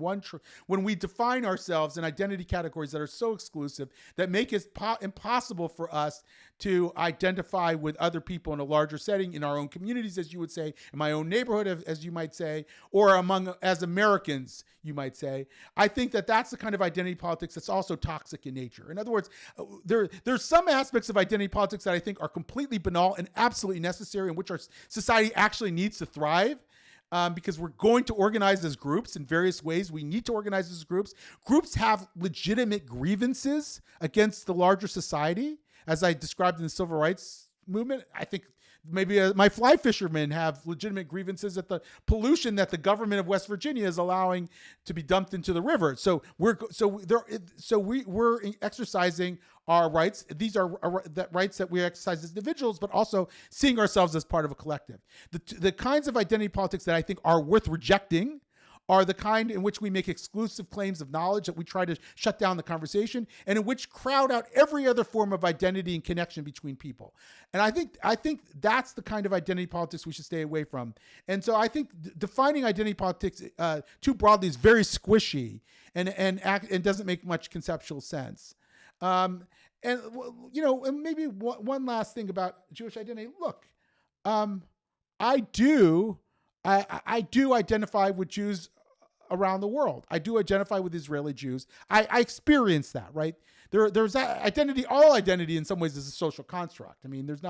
we define ourselves in identity categories that are so exclusive that make it impossible for us to identify with other people in a larger setting, in our own communities, as you would say, in my own neighborhood, as you might say, or as Americans, you might say. I think that that's the kind of identity politics that's also toxic in nature. In other words, there's some aspects of identity politics that I think are completely banal and absolutely necessary, in which our society actually needs to thrive. Because we're going to organize as groups in various ways. We need to organize as groups. Groups have legitimate grievances against the larger society, as I described in the civil rights movement. I think maybe my fly fishermen have legitimate grievances at the pollution that the government of West Virginia is allowing to be dumped into the river. So we're exercising our rights. These are rights that we exercise as individuals, but also seeing ourselves as part of a collective. The kinds of identity politics that I think are worth rejecting are the kind in which we make exclusive claims of knowledge, that we try to shut down the conversation, and in which crowd out every other form of identity and connection between people. And I think that's the kind of identity politics we should stay away from. And so I think defining identity politics too broadly is very squishy and doesn't make much conceptual sense. And maybe one last thing about Jewish identity. Look, I do identify with Jews around the world. I do identify with Israeli Jews. I experience that, right? There's that identity. All identity in some ways is a social construct. I mean, there's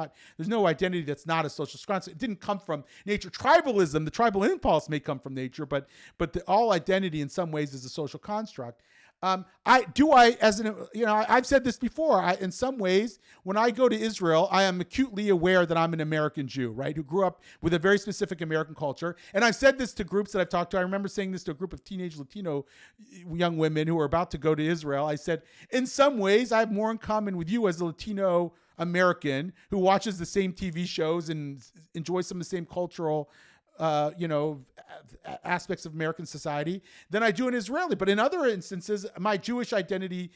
no identity that's not a social construct. It didn't come from nature. Tribalism, the tribal impulse may come from nature, but all identity in some ways is a social construct. I've said this before. In some ways, when I go to Israel, I am acutely aware that I'm an American Jew, right, who grew up with a very specific American culture. And I've said this to groups that I've talked to. I remember saying this to a group of teenage Latino young women who were about to go to Israel. I said, in some ways, I have more in common with you as a Latino American who watches the same TV shows and enjoys some of the same cultural aspects of American society than I do an Israeli. But in other instances, my Jewish identity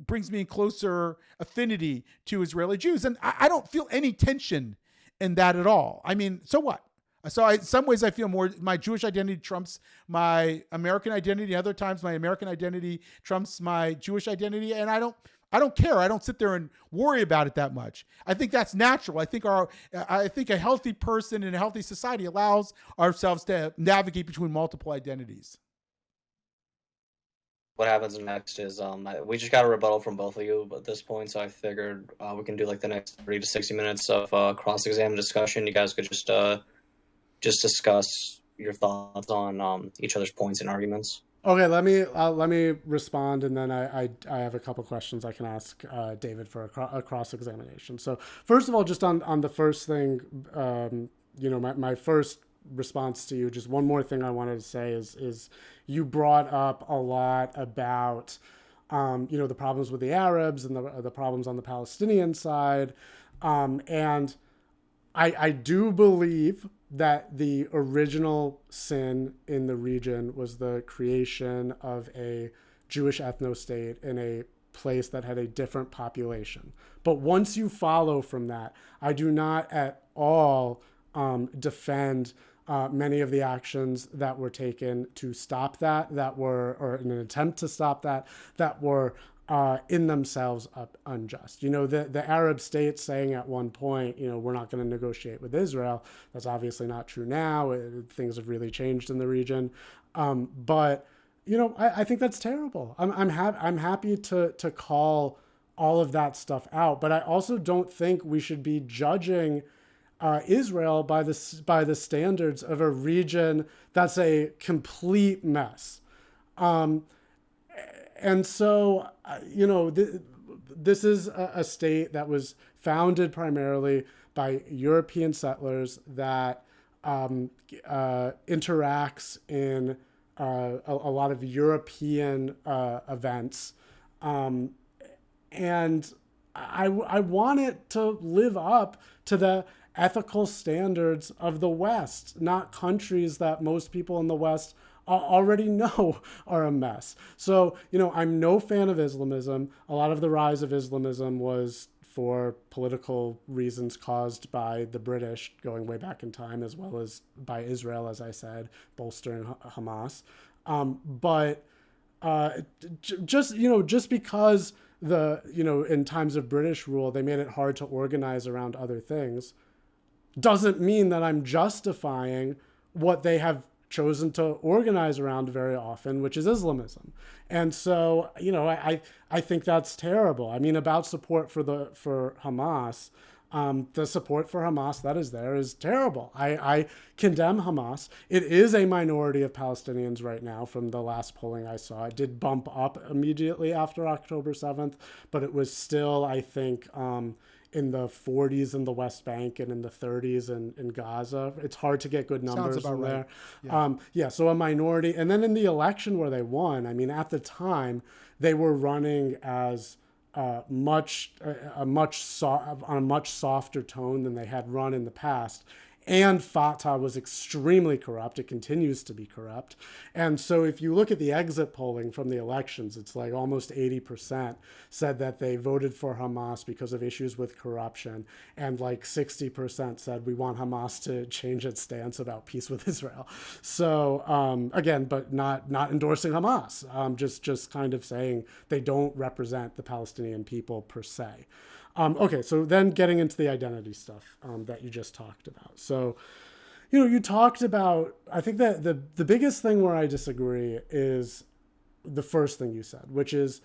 brings me in closer affinity to Israeli Jews. And I don't feel any tension in that at all. I mean, so what? So in some ways I feel more my Jewish identity trumps my American identity. Other times my American identity trumps my Jewish identity. And I don't care. I don't sit there and worry about it that much. I think that's natural. I think a healthy person in a healthy society allows ourselves to navigate between multiple identities. What happens next is we just got a rebuttal from both of you at this point, so I figured we can do like the next 30 to 60 minutes of cross-exam discussion. You guys could just discuss your thoughts on each other's points and arguments. Okay, let me respond, and then I have a couple questions I can ask David for a cross-examination. So first of all, just on the first thing, my first response to you, just one more thing I wanted to say is you brought up a lot about the problems with the Arabs and the problems on the Palestinian side, and I do believe that the original sin in the region was the creation of a Jewish ethno-state in a place that had a different population. But once you follow from that, I do not at all defend many of the actions that were taken to stop that were, or in an attempt to stop that were in themselves unjust. The Arab states saying at one point, we're not going to negotiate with Israel. That's obviously not true now. Things have really changed in the region. But I think that's terrible. I'm happy to call all of that stuff out. But I also don't think we should be judging Israel by the standards of a region that's a complete mess. And so, this is a state that was founded primarily by European settlers that interacts in a lot of European events. And I want it to live up to the ethical standards of the West, not countries that most people in the West already know are a mess. So, I'm no fan of Islamism. A lot of the rise of Islamism was for political reasons caused by the British going way back in time, as well as by Israel, as I said, bolstering Hamas. But just because in times of British rule, they made it hard to organize around other things, doesn't mean that I'm justifying what they have chosen to organize around very often, which is Islamism. And so, I think that's terrible. I mean, about support for Hamas, the support for Hamas that is there is terrible. I condemn Hamas. It is a minority of Palestinians right now from the last polling I saw. It did bump up immediately after October 7th, but it was still, I think, in the 40s in the West Bank and in the 30s in Gaza. It's hard to get good numbers from there. Yeah. So a minority. And then in the election where they won, I mean, at the time, they were running as on a much softer tone than they had run in the past. And Fatah was extremely corrupt. It continues to be corrupt. And so if you look at the exit polling from the elections, it's like almost 80% said that they voted for Hamas because of issues with corruption. And like 60% said we want Hamas to change its stance about peace with Israel. So again, but not endorsing Hamas, just kind of saying they don't represent the Palestinian people per se. Okay, so then getting into the identity stuff that you just talked about. So, you talked about, I think that the biggest thing where I disagree is the first thing you said, which is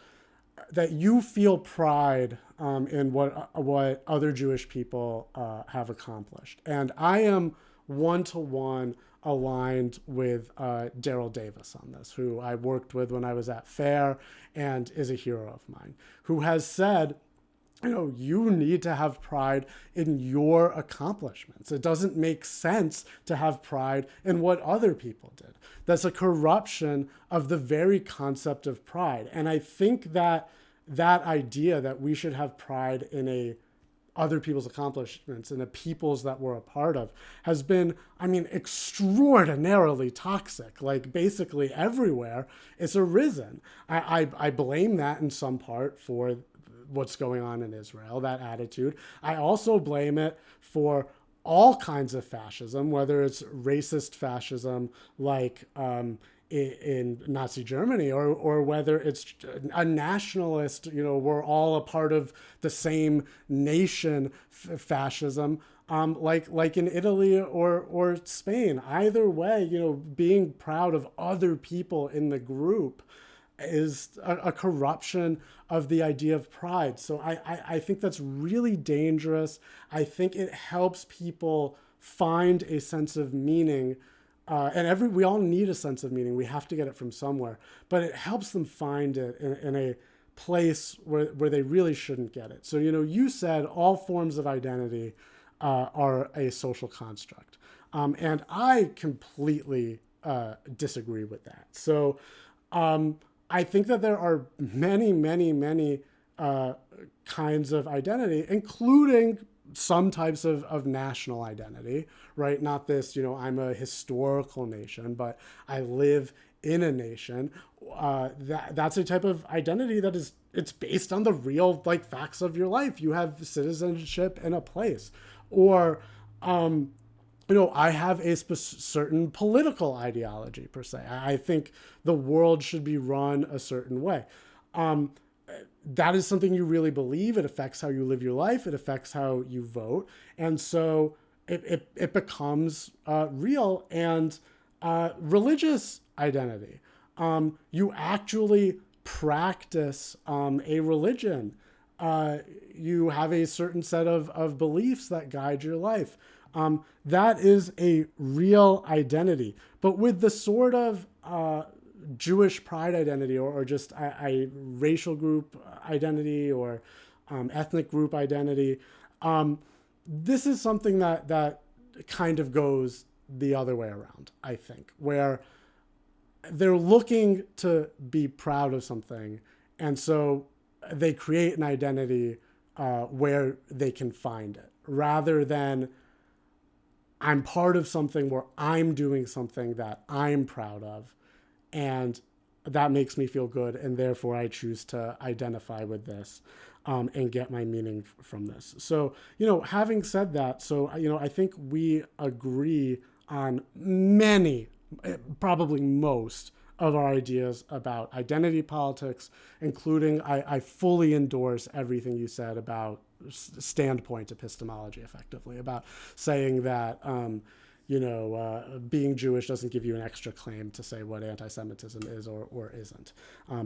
that you feel pride in what other Jewish people have accomplished. And I am one-to-one aligned with Daryl Davis on this, who I worked with when I was at FAIR and is a hero of mine, who has said, you need to have pride in your accomplishments. It doesn't make sense to have pride in what other people did. That's a corruption of the very concept of pride. And I think that idea that we should have pride in a other people's accomplishments and the peoples that we're a part of has been, I mean, extraordinarily toxic. Like basically everywhere it's arisen. I blame that in some part for what's going on in Israel, that attitude. I also blame it for all kinds of fascism, whether it's racist fascism like in Nazi Germany, or whether it's a nationalist, we're all a part of the same nation fascism, like in Italy or Spain. Either way, being proud of other people in the group is a corruption of the idea of pride. So I think that's really dangerous. I think it helps people find a sense of meaning. And we all need a sense of meaning. We have to get it from somewhere. But it helps them find it in a place where they really shouldn't get it. So, you said all forms of identity are a social construct. And I completely disagree with that. So I think that there are many, many, many kinds of identity, including some types of national identity, right? Not this, I'm a historical nation, but I live in a nation. That's a type of identity it's based on the real facts of your life. You have citizenship in a place, or I have a certain political ideology per se. I think the world should be run a certain way. That is something you really believe. It affects how you live your life. It affects how you vote. And so it becomes real. And religious identity. You actually practice a religion. You have a certain set of beliefs that guide your life. That is a real identity. But with the sort of Jewish pride identity, or just a racial group identity, or ethnic group identity, this is something that kind of goes the other way around, I think, where they're looking to be proud of something, and so they create an identity where they can find it, rather than I'm part of something where I'm doing something that I'm proud of, and that makes me feel good, and therefore I choose to identify with this and get my meaning from this. So, having said that, so, I think we agree on many, probably most of our ideas about identity politics, including I fully endorse everything you said about standpoint epistemology, effectively, about saying that being Jewish doesn't give you an extra claim to say what anti-Semitism is or isn't.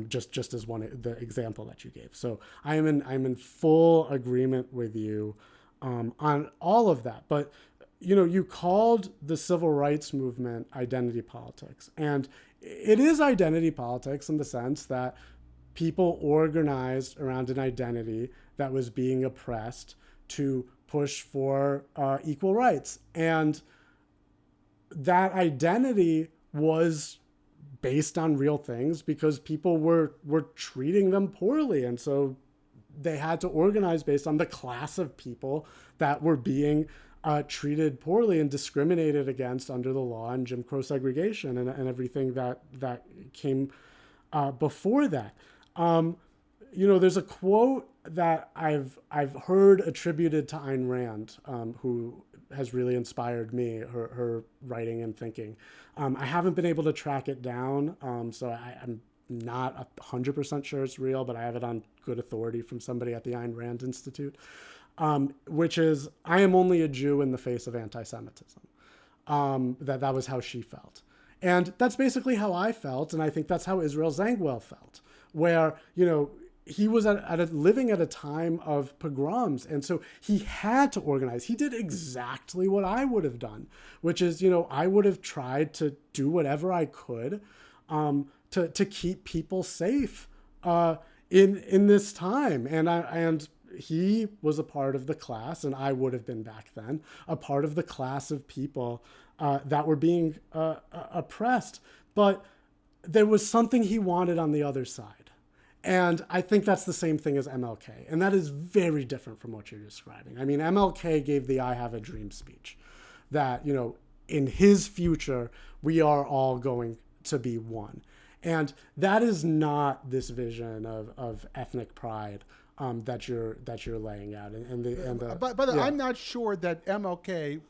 Just as the example that you gave. So I'm in full agreement with you on all of that. But you called the civil rights movement identity politics, and it is identity politics in the sense that people organized around an identity that was being oppressed to push for equal rights. And that identity was based on real things because people were treating them poorly. And so they had to organize based on the class of people that were being treated poorly and discriminated against under the law and Jim Crow segregation and everything that came before that. There's a quote that I've heard attributed to Ayn Rand, who has really inspired me, her writing and thinking. I haven't been able to track it down, so I'm not 100% sure it's real, but I have it on good authority from somebody at the Ayn Rand Institute, which is, I am only a Jew in the face of anti-Semitism. That was how she felt. And that's basically how I felt, and I think that's how Israel Zangwill felt, where, he was living at a time of pogroms, and so he had to organize. He did exactly what I would have done, which is, I would have tried to do whatever I could to keep people safe in this time. And he was a part of the class, and I would have been back then, a part of the class of people that were being oppressed. But there was something he wanted on the other side. And I think that's the same thing as MLK. And that is very different from what you're describing. I mean, MLK gave the I Have a Dream speech that, in his future, we are all going to be one. And that is not this vision of ethnic pride that you're laying out. But I'm not sure that MLK,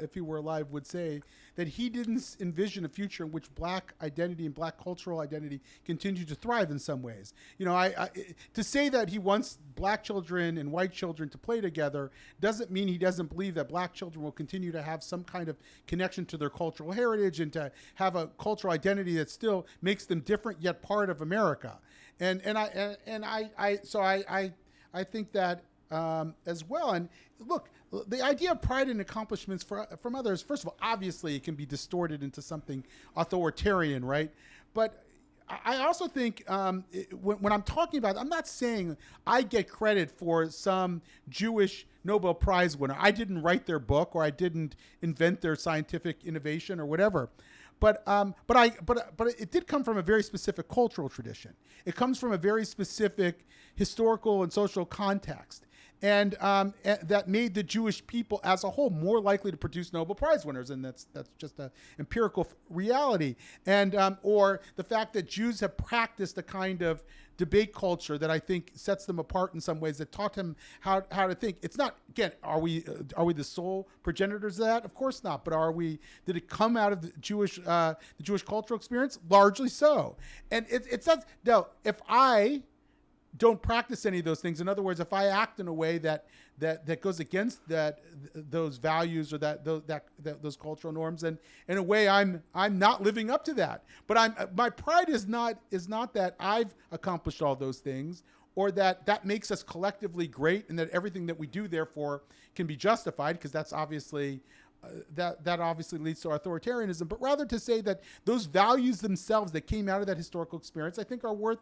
if he were alive, would say that he didn't envision a future in which black identity and black cultural identity continue to thrive in some ways. To say that he wants black children and white children to play together doesn't mean he doesn't believe that black children will continue to have some kind of connection to their cultural heritage and to have a cultural identity that still makes them different yet part of America. I think that as well. And look, the idea of pride and accomplishments from others, first of all, obviously it can be distorted into something authoritarian, right? But I also think when I'm talking about it, I'm not saying I get credit for some Jewish Nobel Prize winner. I didn't write their book, or I didn't invent their scientific innovation or whatever. But it did come from a very specific cultural tradition. It comes from a very specific historical and social context. And that made the Jewish people as a whole more likely to produce Nobel Prize winners, and that's just an empirical reality. And or the fact that Jews have practiced a kind of debate culture that I think sets them apart in some ways, that taught them how to think. It's not, again, are we the sole progenitors of that? Of course not. But did it come out of the Jewish cultural experience? Largely so. And it's not, now, if I don't practice any of those things, in other words, if I act in a way that goes against those values or those cultural norms, and in a way I'm not living up to that. But my pride is not that I've accomplished all those things, or that makes us collectively great, and that everything that we do therefore can be justified, because that's obviously that obviously leads to authoritarianism. But rather to say that those values themselves that came out of that historical experience, I think are worth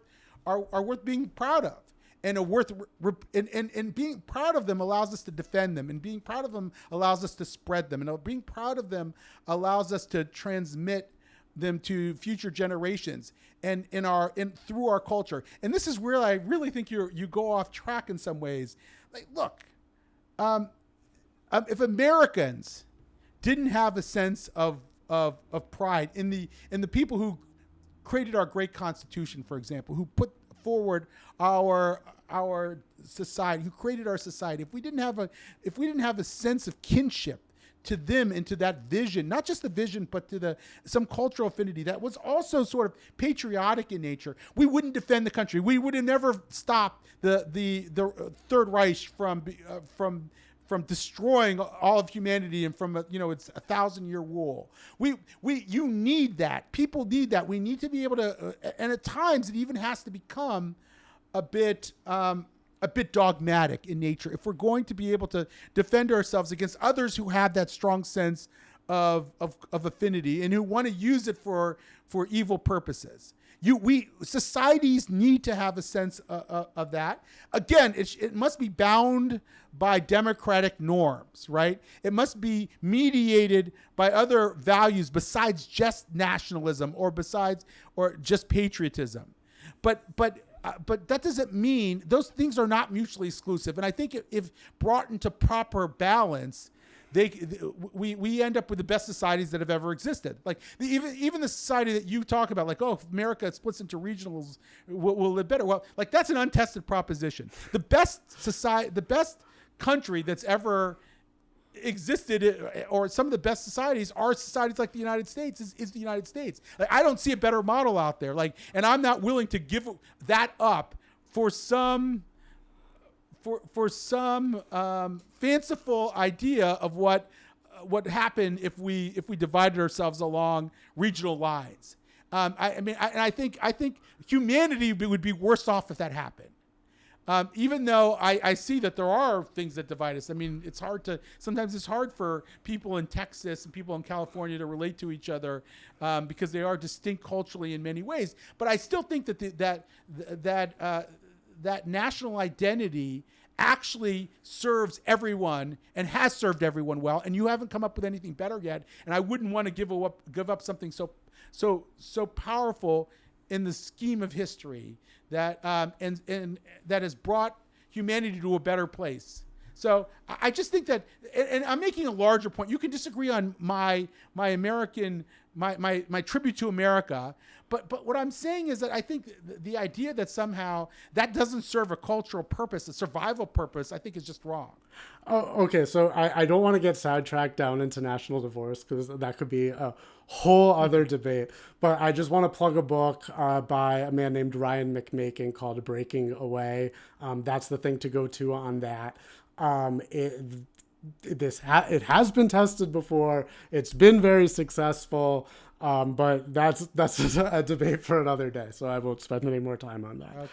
being proud of, and and being proud of them allows us to defend them, and being proud of them allows us to spread them, and being proud of them allows us to transmit them to future generations and through our culture. And this is where I really think you go off track in some ways. Like, look, if Americans didn't have a sense of pride in the people who created our great Constitution, for example, who put forward our society, who created our society, if we didn't have a sense of kinship to them and to that vision, not just the vision, but to some cultural affinity that was also sort of patriotic in nature, we wouldn't defend the country. We would have never stopped the Third Reich from destroying all of humanity and from it's 1,000-year rule. You need that. People need that. We need to be able to, and at times it even has to become a bit dogmatic in nature if we're going to be able to defend ourselves against others who have that strong sense of affinity and who want to use it for evil purposes. Societies need to have a sense of that. Again, it must be bound by democratic norms, right? It must be mediated by other values besides just nationalism or just patriotism. But that doesn't mean those things are not mutually exclusive. And I think if brought into proper balance, we end up with the best societies that have ever existed. Like even the society that you talk about, like, if America splits into regionals, will live better. Well, like, that's an untested proposition. The best society, the best country that's ever existed, or some of the best societies are societies like the United States. Is the United States. Like, I don't see a better model out there. Like, and I'm not willing to give that up for some fanciful idea of what happened if we divided ourselves along regional lines. I think humanity would be worse off if that happened. Even though I see that there are things that divide us. I mean, sometimes it's hard for people in Texas and people in California to relate to each other because they are distinct culturally in many ways. But I still think that national identity actually serves everyone and has served everyone well. And you haven't come up with anything better yet. And I wouldn't want to give up something so powerful in the scheme of history that and that has brought humanity to a better place. So I just think that, and I'm making a larger point. You can disagree on my American my tribute to America, but what I'm saying is that I think the idea that somehow that doesn't serve a cultural purpose, a survival purpose, I think is just wrong. Oh, okay, so I don't want to get sidetracked down into national divorce because that could be a whole other debate. But I just want to plug a book by a man named Ryan McMakin called Breaking Away. That's the thing to go to on that. It has been tested before. It's been very successful. But that's a debate for another day, so I won't spend any more time on that.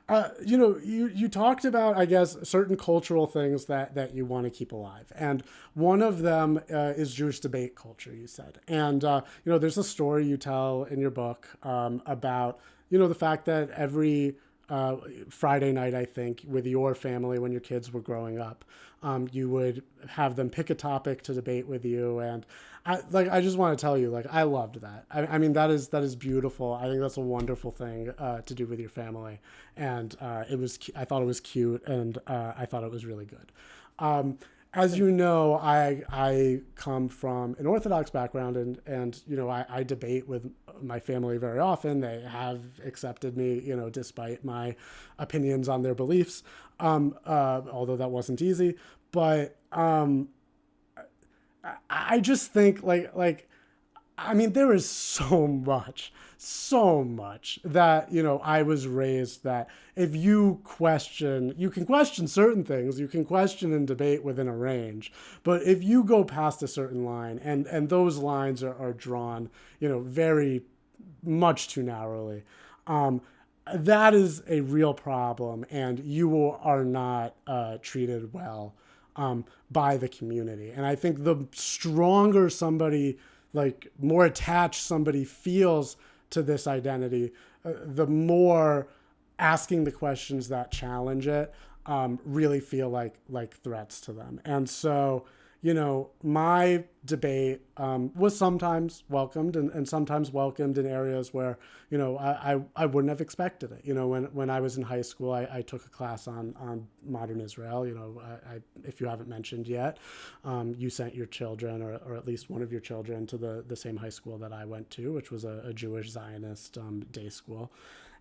Okay. You talked about, I guess, certain cultural things that you want to keep alive, and one of them is Jewish debate culture. You said, and there's a story you tell in your book about the fact that every Friday night, I think, with your family when your kids were growing up, you would have them pick a topic to debate with you, and I just want to tell you, I loved that. I mean, that is beautiful. I think that's a wonderful thing to do with your family, and I thought it was cute, and I thought it was really good. As you know, I come from an Orthodox background, and I debate with my family very often. They have accepted me, despite my opinions on their beliefs, although that wasn't easy. But I just think I mean, there is so much that, I was raised that if you can question certain things, you can question and debate within a range. But if you go past a certain line and those lines are drawn, very much too narrowly, that is a real problem. And you are not treated well by the community. And I think the stronger somebody, more attached somebody feels to this identity, the more asking the questions that challenge it really feel like threats to them. And so, my debate was sometimes welcomed and sometimes welcomed in areas where, I wouldn't have expected it. When I was in high school, I took a class on modern Israel. If you haven't mentioned yet, you sent your children or at least one of your children to the same high school that I went to, which was a Jewish Zionist day school.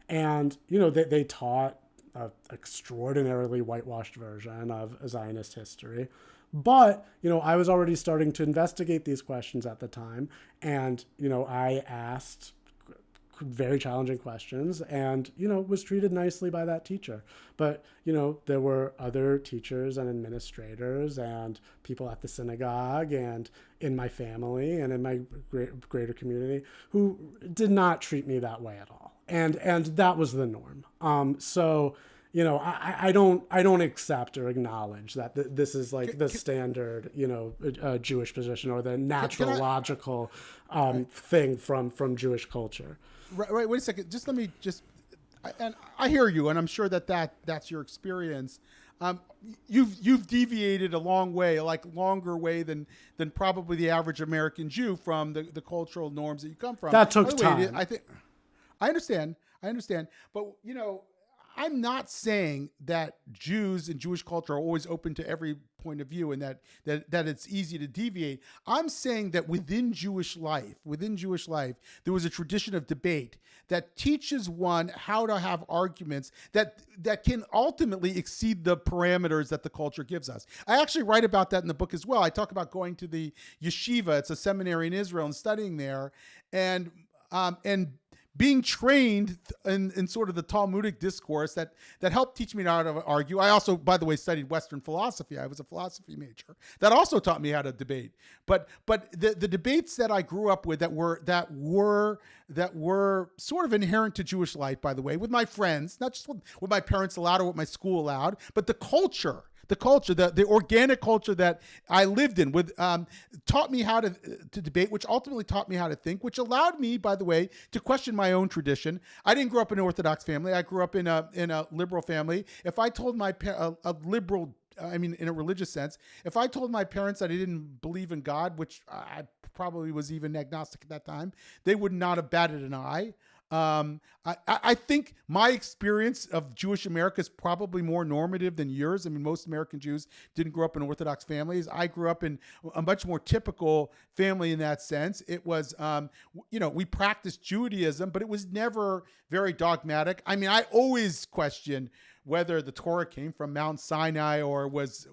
And, they taught an extraordinarily whitewashed version of Zionist history. But, I was already starting to investigate these questions at the time. And, I asked very challenging questions and, was treated nicely by that teacher. But, there were other teachers and administrators and people at the synagogue and in my family and in my greater community who did not treat me that way at all. And that was the norm. I don't accept or acknowledge that this is the standard, Jewish position or the natural, logical thing from Jewish culture. Right. Wait a second. Just let me and I hear you, and I'm sure that's your experience. You've deviated a long way, longer way than probably the average American Jew from the cultural norms that you come from. That took time. I understand, but I'm not saying that Jews and Jewish culture are always open to every point of view and that it's easy to deviate. I'm saying that within Jewish life, there was a tradition of debate that teaches one how to have arguments that can ultimately exceed the parameters that the culture gives us. I actually write about that in the book as well. I talk about going to the yeshiva. It's a seminary in Israel and studying there and being trained in sort of the Talmudic discourse that helped teach me how to argue. I also, by the way, studied Western philosophy. I was a philosophy major. That also taught me how to debate. But the debates that I grew up with that were sort of inherent to Jewish life, by the way, with my friends, not just what my parents allowed or what my school allowed, but the culture, the organic culture that I lived in taught me how to debate, which ultimately taught me how to think, which allowed me, by the way, to question my own tradition. I didn't grow up in an Orthodox family. I grew up in a liberal family. If I told in a religious sense, if I told my parents that I didn't believe in God, which I probably was even agnostic at that time, they would not have batted an eye. I think my experience of Jewish America is probably more normative than yours. I mean, most American Jews didn't grow up in Orthodox families. I grew up in a much more typical family in that sense. It was, we practiced Judaism, but it was never very dogmatic. I mean, I always questioned whether the Torah came from Mount Sinai or was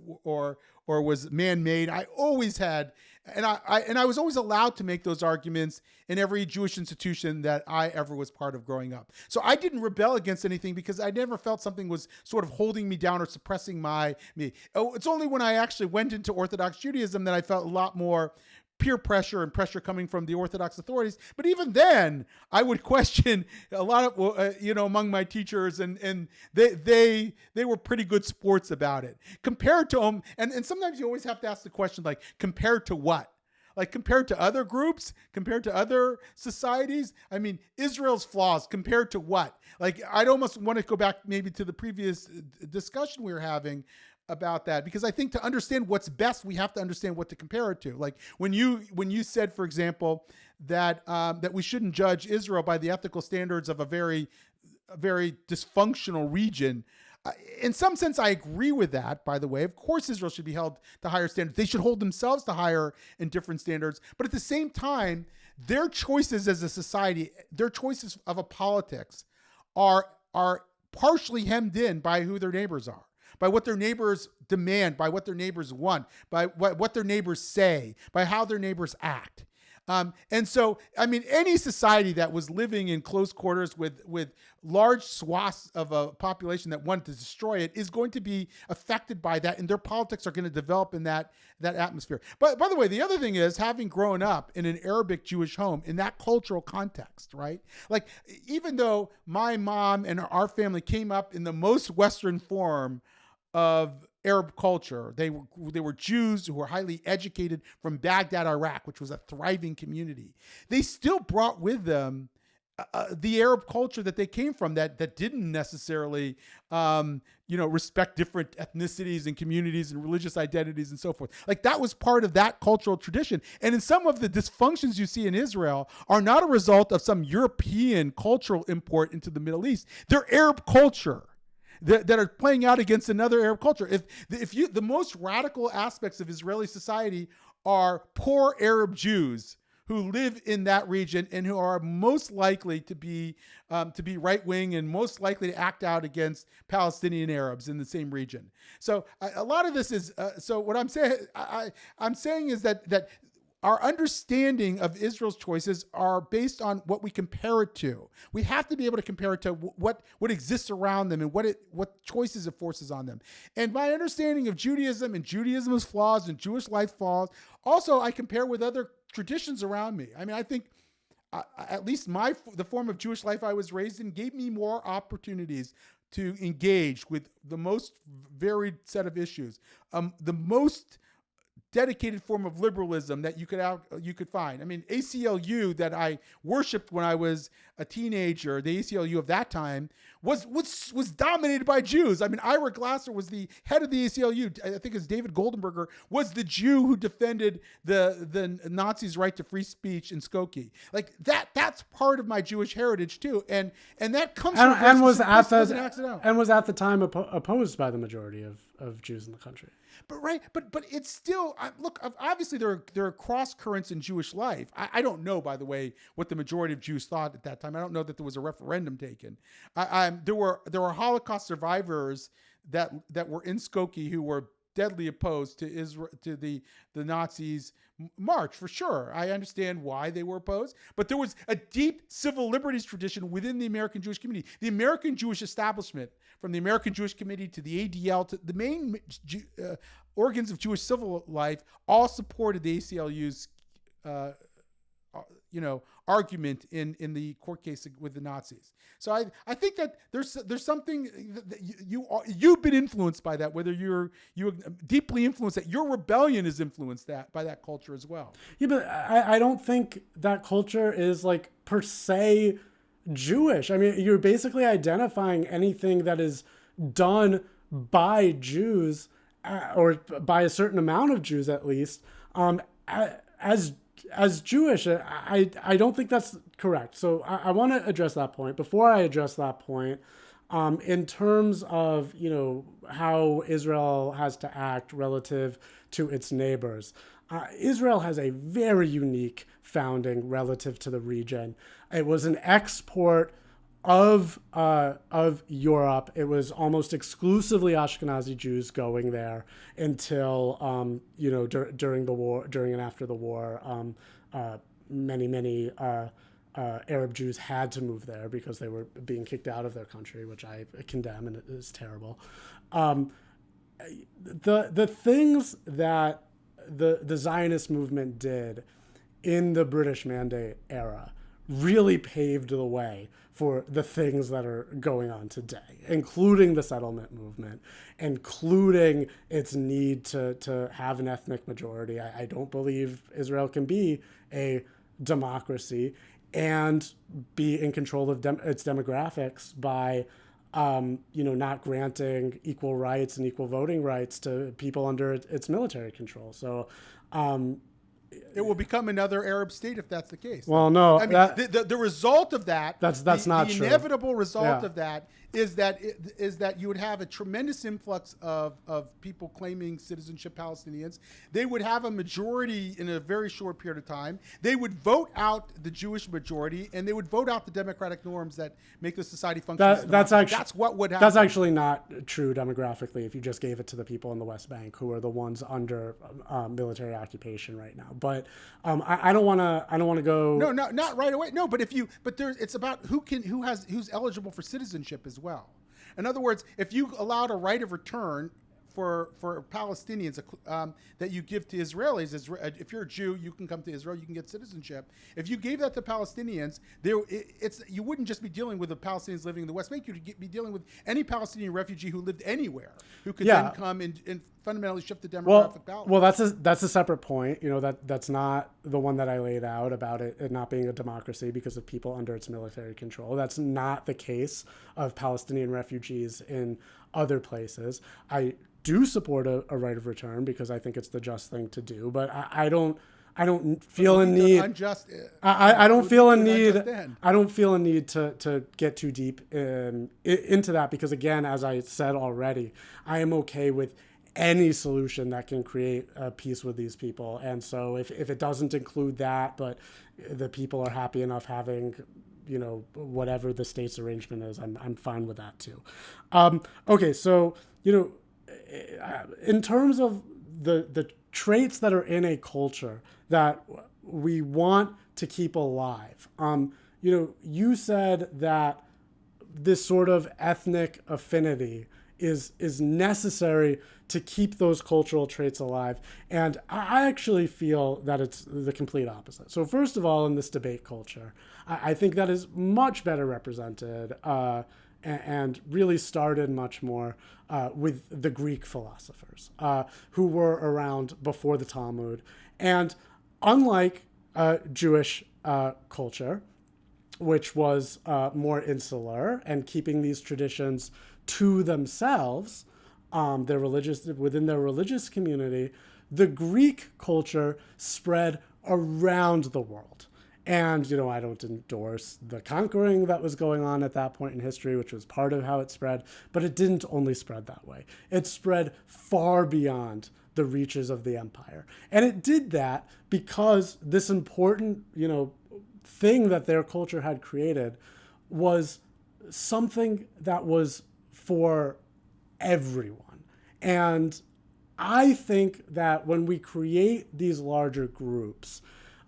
man-made. I always had, and I was always allowed to make those arguments in every Jewish institution that I ever was part of growing up. So I didn't rebel against anything because I never felt something was sort of holding me down or suppressing me. It's only when I actually went into Orthodox Judaism that I felt a lot more peer pressure and pressure coming from the Orthodox authorities. But even then, I would question a lot of, among my teachers, and they were pretty good sports about it. Compared to them, and sometimes you always have to ask the question, like, compared to what? Like, compared to other groups, compared to other societies? I mean, Israel's flaws compared to what? Like, I'd almost want to go back maybe to the previous discussion we were having about that, because I think to understand what's best, we have to understand what to compare it to. Like when you said, for example, that we shouldn't judge Israel by the ethical standards of a very dysfunctional region. In some sense, I agree with that, by the way. Of course, Israel should be held to higher standards. They should hold themselves to higher and different standards. But at the same time, their choices as a society, their choices of a politics are partially hemmed in by who their neighbors are, by what their neighbors demand, by what their neighbors want, by what their neighbors say, by how their neighbors act. And so, I mean, any society that was living in close quarters with large swaths of a population that wanted to destroy it is going to be affected by that, and their politics are going to develop in that atmosphere. But by the way, the other thing is, having grown up in an Arabic Jewish home in that cultural context, right? Like, even though my mom and our family came up in the most Western form of Arab culture, they were Jews who were highly educated from Baghdad, Iraq, which was a thriving community. They still brought with them the Arab culture that they came from, that didn't necessarily, respect different ethnicities and communities and religious identities and so forth. Like, that was part of that cultural tradition. And in some of the dysfunctions you see in Israel are not a result of some European cultural import into the Middle East. They're Arab culture that are playing out against another Arab culture. The most radical aspects of Israeli society are poor Arab Jews who live in that region and who are most likely to be right wing and most likely to act out against Palestinian Arabs in the same region. So a lot of this is so what I'm saying. I'm saying is that our understanding of Israel's choices are based on what we compare it to. We have to be able to compare it to what exists around them and what choices it forces on them. And my understanding of Judaism and Judaism's flaws and Jewish life flaws, also I compare with other traditions around me. I mean, I think at least the form of Jewish life I was raised in gave me more opportunities to engage with the most varied set of issues, the most dedicated form of liberalism that you could find. I mean, ACLU that I worshipped when I was a teenager, the ACLU of that time, was dominated by Jews. I mean, Ira Glasser was the head of the ACLU. I think it's David Goldenberger was the Jew who defended the Nazis' right to free speech in Skokie. Like that's part of my Jewish heritage too, and that comes from and was at the time opposed by the majority of Jews in the country. But it's still, look, obviously there are cross currents in Jewish life. I don't know, by the way, what the majority of Jews thought at that time. I don't know that there was a referendum taken. There were Holocaust survivors that were in Skokie who were deadly opposed to Israel, to the Nazis' march, for sure. I understand why they were opposed, but there was a deep civil liberties tradition within the American Jewish community. The American Jewish establishment, from the American Jewish Committee to the ADL to the main organs of Jewish civil life, all supported the ACLU's argument in the court case with the Nazis. So I think that there's something that you've been influenced by that, whether you're deeply influenced, that your rebellion is influenced by that culture as well. Yeah, but I don't think that culture is like per se Jewish. I mean, you're basically identifying anything that is done by Jews or by a certain amount of Jews at least as as Jewish, I don't think that's correct. So I want to address that point. Before I address that point, in terms of, how Israel has to act relative to its neighbors, Israel has a very unique founding relative to the region. It was an export of Europe. It was almost exclusively Ashkenazi Jews going there until during the war, during and after the war, many Arab Jews had to move there because they were being kicked out of their country, which I condemn, and it is terrible. The things that the Zionist movement did in the British Mandate era really paved the way for the things that are going on today, including the settlement movement, including its need to have an ethnic majority. I don't believe Israel can be a democracy and be in control of its demographics by not granting equal rights and equal voting rights to people under its military control. So it will become another Arab state if that's the case. Well, no, I mean, the result of that, that's not the true. inevitable result of that is that you would have a tremendous influx of people claiming citizenship, Palestinians. They would have a majority in a very short period of time. They would vote out the Jewish majority, and they would vote out the democratic norms that make the society function. That's what would happen. That's actually not true demographically if you just gave it to the people in the West Bank, who are the ones under military occupation right now. But I don't want to go. No, not right away. No, but it's about who's eligible for citizenship as well. In other words, if you allowed a right of return for Palestinians that you give to Israelis, if you're a Jew, you can come to Israel, you can get citizenship. If you gave that to Palestinians, you wouldn't just be dealing with the Palestinians living in the West Bank. You'd be dealing with any Palestinian refugee who lived anywhere, who could then come and fundamentally shift the demographic balance. Well, that's a separate point. That's not the one that I laid out about it not being a democracy because of people under its military control. That's not the case of Palestinian refugees in other places. I do support a right of return because I think it's the just thing to do, but I don't feel a need. I don't feel a need. I don't feel a need to get too deep into that because, again, as I said already, I am okay with any solution that can create a peace with these people. And so if it doesn't include that, but the people are happy enough having, whatever the state's arrangement is, I'm fine with that too. Okay, so, in terms of the traits that are in a culture that we want to keep alive, you said that this sort of ethnic affinity is necessary to keep those cultural traits alive. And I actually feel that it's the complete opposite. So first of all, in this debate culture, I think that is much better represented and really started much more with the Greek philosophers who were around before the Talmud. And unlike Jewish culture, which was more insular and keeping these traditions to themselves, within their religious community, the Greek culture spread around the world. And, I don't endorse the conquering that was going on at that point in history, which was part of how it spread, but it didn't only spread that way. It spread far beyond the reaches of the empire. And it did that because this important, thing that their culture had created was something that was for everyone. And I think that when we create these larger groups,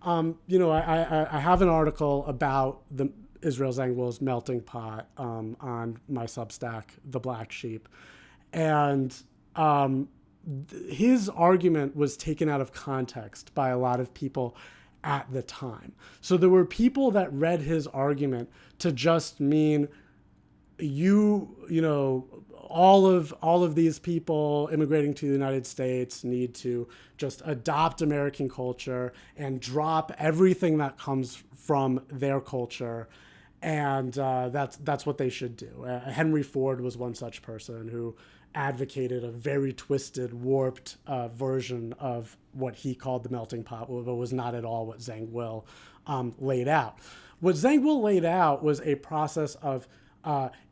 I have an article about the Israel Zangwill's melting pot on my Substack, The Black Sheep. And his argument was taken out of context by a lot of people at the time. So there were people that read his argument to just mean all of these people immigrating to the United States need to just adopt American culture and drop everything that comes from their culture and that's what they should do. Henry Ford was one such person who advocated a very twisted, warped version of what he called the melting pot, but was not at all what Zangwill laid out. What Zangwill laid out was a process of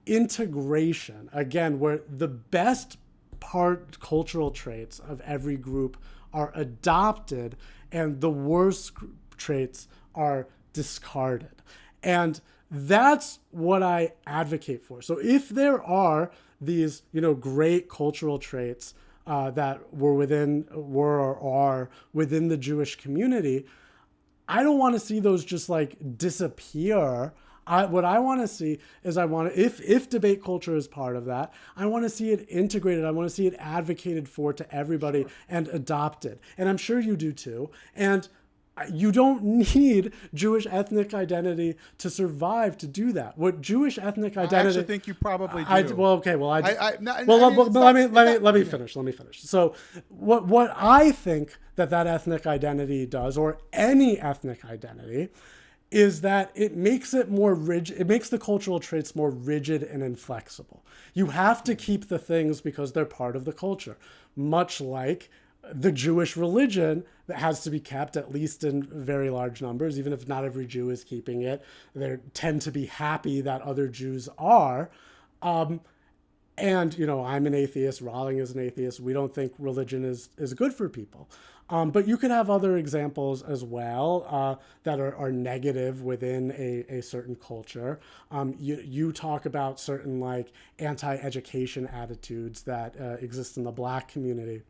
integration, again, where the best cultural traits of every group are adopted and the worst traits are discarded. And that's what I advocate for. So if there are these, great cultural traits that were or are within the Jewish community, I don't want to see those just like disappear. What I want to see is if debate culture is part of that, I want to see it integrated. I want to see it advocated for to everybody and adopted. And I'm sure you do too. And you don't need Jewish ethnic identity to survive to do that. What Jewish ethnic identity? I actually think you probably do. Let me finish. So what I think that ethnic identity does, or any ethnic identity, is that it makes it more rigid. It makes the cultural traits more rigid and inflexible. You have to keep the things because they're part of the culture, much like the Jewish religion that has to be kept, at least in very large numbers, even if not every Jew is keeping it. They tend to be happy that other Jews are. And, I'm an atheist, Rawling is an atheist. We don't think religion is good for people. But you could have other examples as well that are negative within a certain culture. You talk about certain like anti-education attitudes that exist in the Black community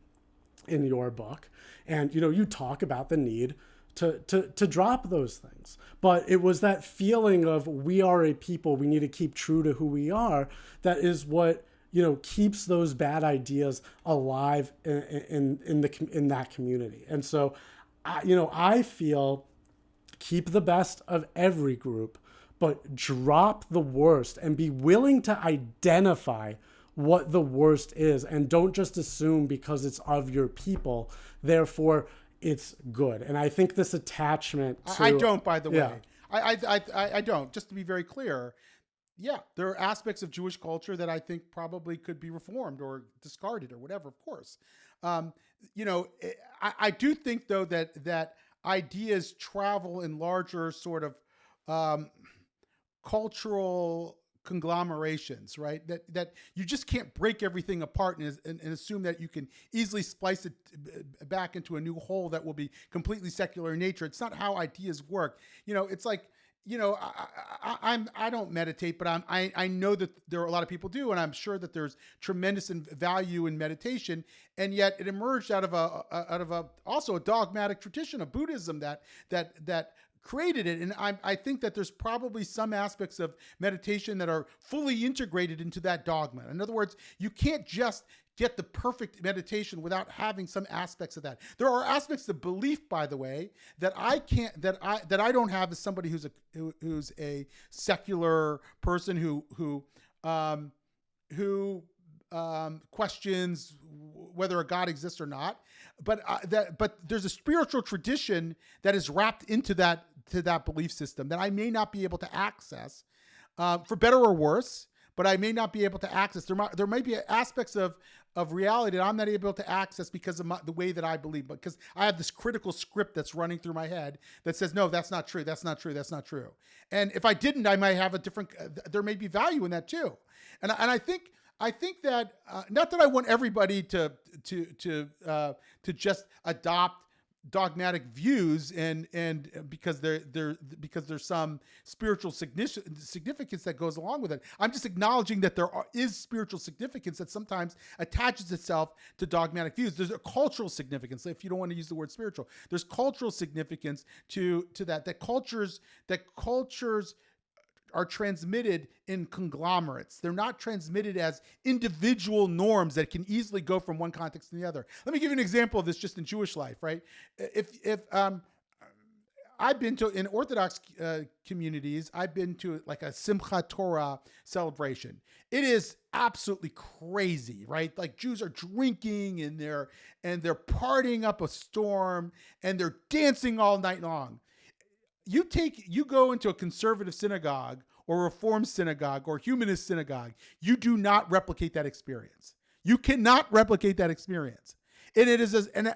in your book. And, you talk about the need to drop those things. But it was that feeling of we are a people, we need to keep true to who we are, that is what, keeps those bad ideas alive in that community. And so, I feel keep the best of every group, but drop the worst and be willing to identify what the worst is, and don't just assume because it's of your people, therefore it's good. And I think this attachment to... I don't, by the way. Yeah. I don't. Just to be very clear, yeah, there are aspects of Jewish culture that I think probably could be reformed or discarded or whatever, of course. I do think, though, that ideas travel in larger sort of cultural conglomerations, right? That you just can't break everything apart and assume that you can easily splice it back into a new whole that will be completely secular in nature. It's not how ideas work. It's like, I don't meditate, but I know that there are a lot of people do, and I'm sure that there's tremendous value in meditation, and yet it emerged out of also a dogmatic tradition of Buddhism that created it. And I think that there's probably some aspects of meditation that are fully integrated into that dogma. In other words, you can't just get the perfect meditation without having some aspects of that. There are aspects of belief, by the way, that I don't have as somebody who's a secular person who questions whether a God exists or not. But there's a spiritual tradition that is wrapped into that belief system that I may not be able to access, for better or worse. But I may not be able to access. There might be aspects of reality that I'm not able to access because of the way that I believe, because I have this critical script that's running through my head that says, no, that's not true. That's not true. That's not true. And if I didn't, I might have there may be value in that too. And I think that not that I want everybody to just adopt dogmatic views and because there's some spiritual significance that goes along with it. I'm just acknowledging that there is spiritual significance that sometimes attaches itself to dogmatic views. There's a cultural significance. If you don't want to use the word spiritual, there's cultural significance to that cultures are transmitted in conglomerates. They're not transmitted as individual norms that can easily go from one context to the other. Let me give you an example of this just in Jewish life, right? If I've been to, in Orthodox communities, I've been to like a Simchat Torah celebration. It is absolutely crazy, right? Like Jews are drinking and they're partying up a storm and they're dancing all night long. You go into a conservative synagogue or Reform synagogue or humanist synagogue, you do not replicate that experience. You cannot replicate that experience. And it is, and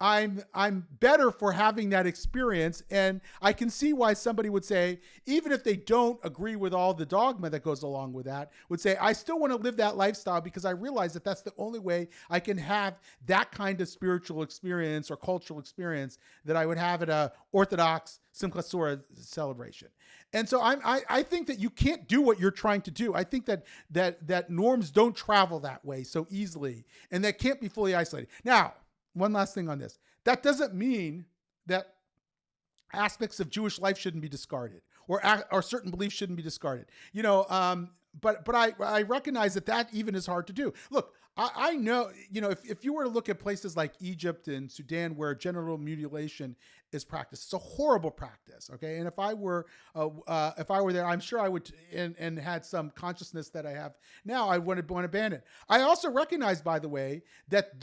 I'm better for having that experience. And I can see why somebody would say, even if they don't agree with all the dogma that goes along with that, would say, I still want to live that lifestyle because I realize that that's the only way I can have that kind of spiritual experience or cultural experience that I would have at a Orthodox Simchas Torah celebration. And so I think that you can't do what you're trying to do. I think that norms don't travel that way so easily, and that can't be fully isolated. Now, one last thing on this. That doesn't mean that aspects of Jewish life shouldn't be discarded, or certain beliefs shouldn't be discarded. But I recognize that even is hard to do. Look, I know, if you were to look at places like Egypt and Sudan where genital mutilation is practiced, it's a horrible practice. Okay. And if I were there, I'm sure I would, and had some consciousness that I have now, I want to ban it. I also recognize, by the way, that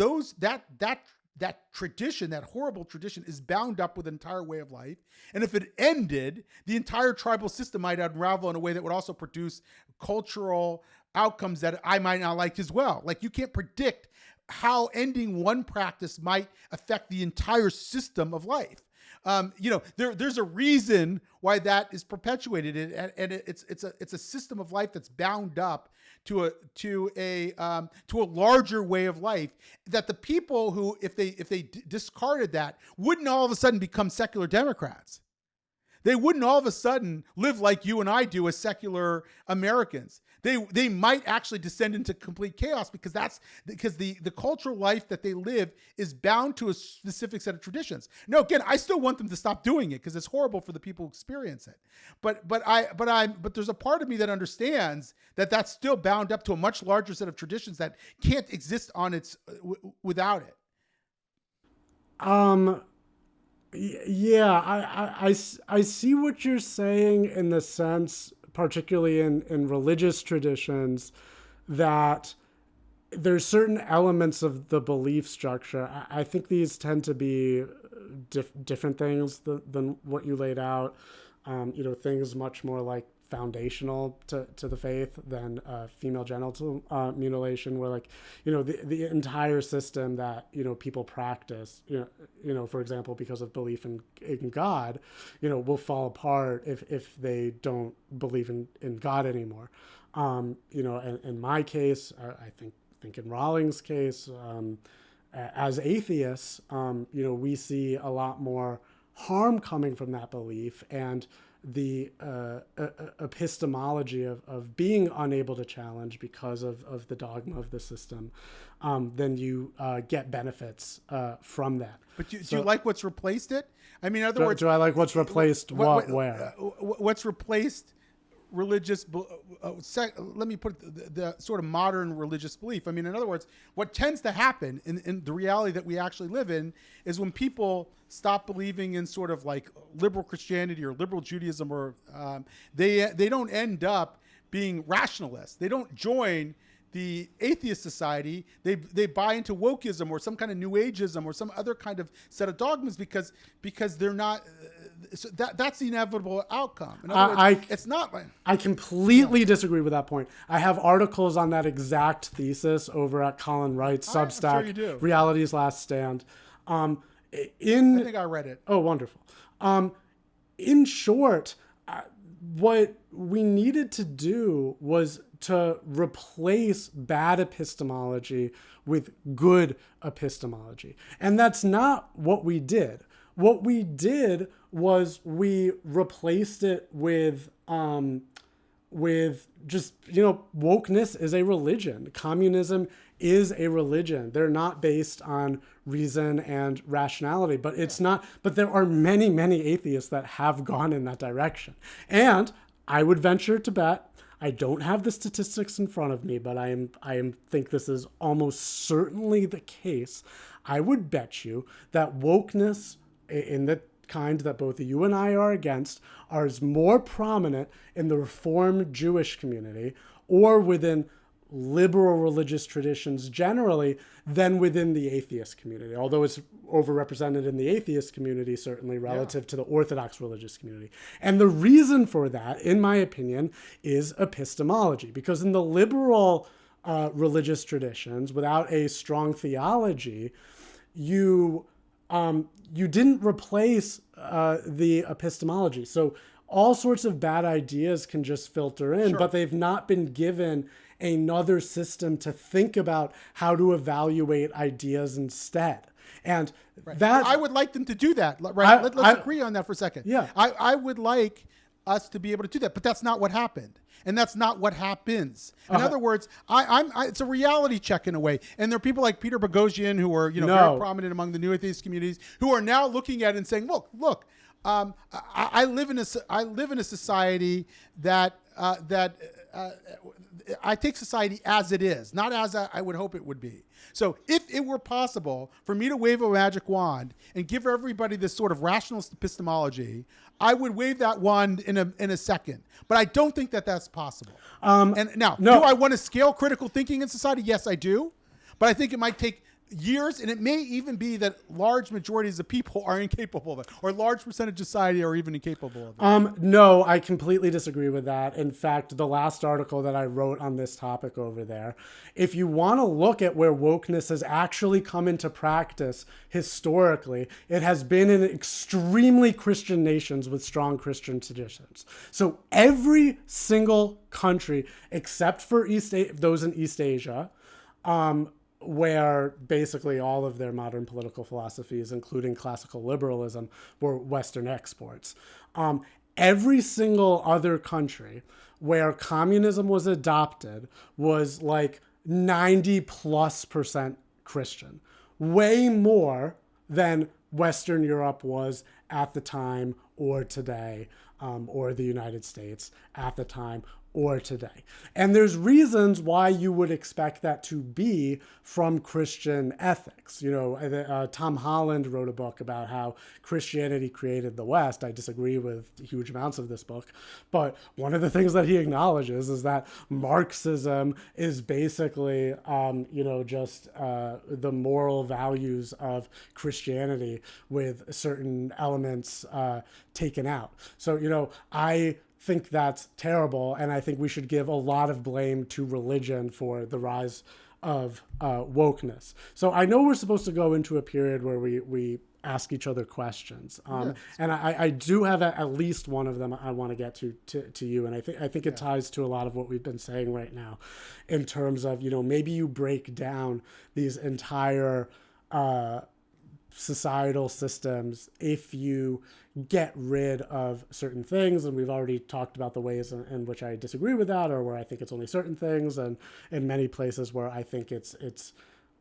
that tradition, that horrible tradition, is bound up with an entire way of life. And if it ended, the entire tribal system might unravel in a way that would also produce cultural outcomes that I might not like as well. Like, you can't predict how ending one practice might affect the entire system of life. There's a reason why that is perpetuated, and it's a system of life that's bound up to a larger way of life, that the people who, if they discarded that, wouldn't all of a sudden become secular Democrats. They wouldn't all of a sudden live like you and I do as secular Americans. They might actually descend into complete chaos because the cultural life that they live is bound to a specific set of traditions. No, again, I still want them to stop doing it because it's horrible for the people who experience it. But there's a part of me that understands that that's still bound up to a much larger set of traditions that can't exist on its without it. Yeah, I see what you're saying in the sense, particularly in religious traditions, that there's certain elements of the belief structure. I think these tend to be different things than what you laid out. Things much more like foundational to the faith than female genital mutilation, where the entire system that people practice, for example, because of belief in God, will fall apart if they don't believe in God anymore. In my case, I think in Rawlings' case, as atheists, we see a lot more harm coming from that belief, and the epistemology of being unable to challenge because of the dogma of the system, then you get benefits from that. But do you like what's replaced it? I mean, in other words, do I like what's replaced where? What's replaced religious, let me put the sort of modern religious belief. I mean, in other words, what tends to happen in the reality that we actually live in is when people stop believing in sort of like liberal Christianity or liberal Judaism, or they don't end up being rationalists. They don't join the atheist society. They buy into wokeism or some kind of new ageism or some other kind of set of dogmas because they're not. So that's the inevitable outcome. In other words, it's not like, I completely disagree with that point. I have articles on that exact thesis over at Colin Wright's Substack, I'm sure you do. Reality's Last Stand. I think I read it. Oh, wonderful. In short, what we needed to do was to replace bad epistemology with good epistemology. And that's not what we did. What we did was we replaced it with just, wokeness is a religion. Communism is a religion. They're not based on reason and rationality, but it's not, but there are many, many atheists that have gone in that direction. And I would venture to bet, I don't have the statistics in front of me, but I think this is almost certainly the case. I would bet you that wokeness in the kind that both you and I are against is more prominent in the Reform Jewish community or within liberal religious traditions generally than within the atheist community, although it's overrepresented in the atheist community, certainly relative to the Orthodox religious community. And the reason for that, in my opinion, is epistemology, because in the liberal religious traditions, without a strong theology, you didn't replace the epistemology. So all sorts of bad ideas can just filter in, but they've not been given another system to think about how to evaluate ideas instead. And that I would like them to do that. Right? Let's agree on that for a second. Yeah. I would like us to be able to do that, but that's not what happened. And that's not what happens. In other words, it's a reality check in a way. And there are people like Peter Boghossian who are, very prominent among the new atheist communities who are now looking at it and saying, look, I live in a society that I take society as it is, not as I would hope it would be. So if it were possible for me to wave a magic wand and give everybody this sort of rationalist epistemology, I would wave that wand in a second. But I don't think that that's possible. And now, do I want to scale critical thinking in society? Yes, I do. But I think it might take years, and it may even be that large majorities of people are incapable of it, or large percentage of society are even incapable of it. No, I completely disagree with that. In fact, the last article that I wrote on this topic over there, if you want to look at where wokeness has actually come into practice historically, it has been in extremely Christian nations with strong Christian traditions. So every single country, except for those in East Asia, where basically all of their modern political philosophies, including classical liberalism, were Western exports. Every single other country where communism was adopted was like 90+% Christian, way more than Western Europe was at the time or today, or the United States at the time or today. And there's reasons why you would expect that to be from Christian ethics. Tom Holland wrote a book about how Christianity created the West. I disagree with huge amounts of this book, but one of the things that he acknowledges is that Marxism is basically, just the moral values of Christianity with certain elements taken out. So, I think that's terrible, and I think we should give a lot of blame to religion for the rise of wokeness. So I know we're supposed to go into a period where we ask each other questions, and I do have at least one of them I want to get to you, and I think it ties to a lot of what we've been saying right now, in terms of maybe you break down these entire societal systems if you get rid of certain things. And we've already talked about the ways in which I disagree with that, or where I think it's only certain things, and in many places where I think it's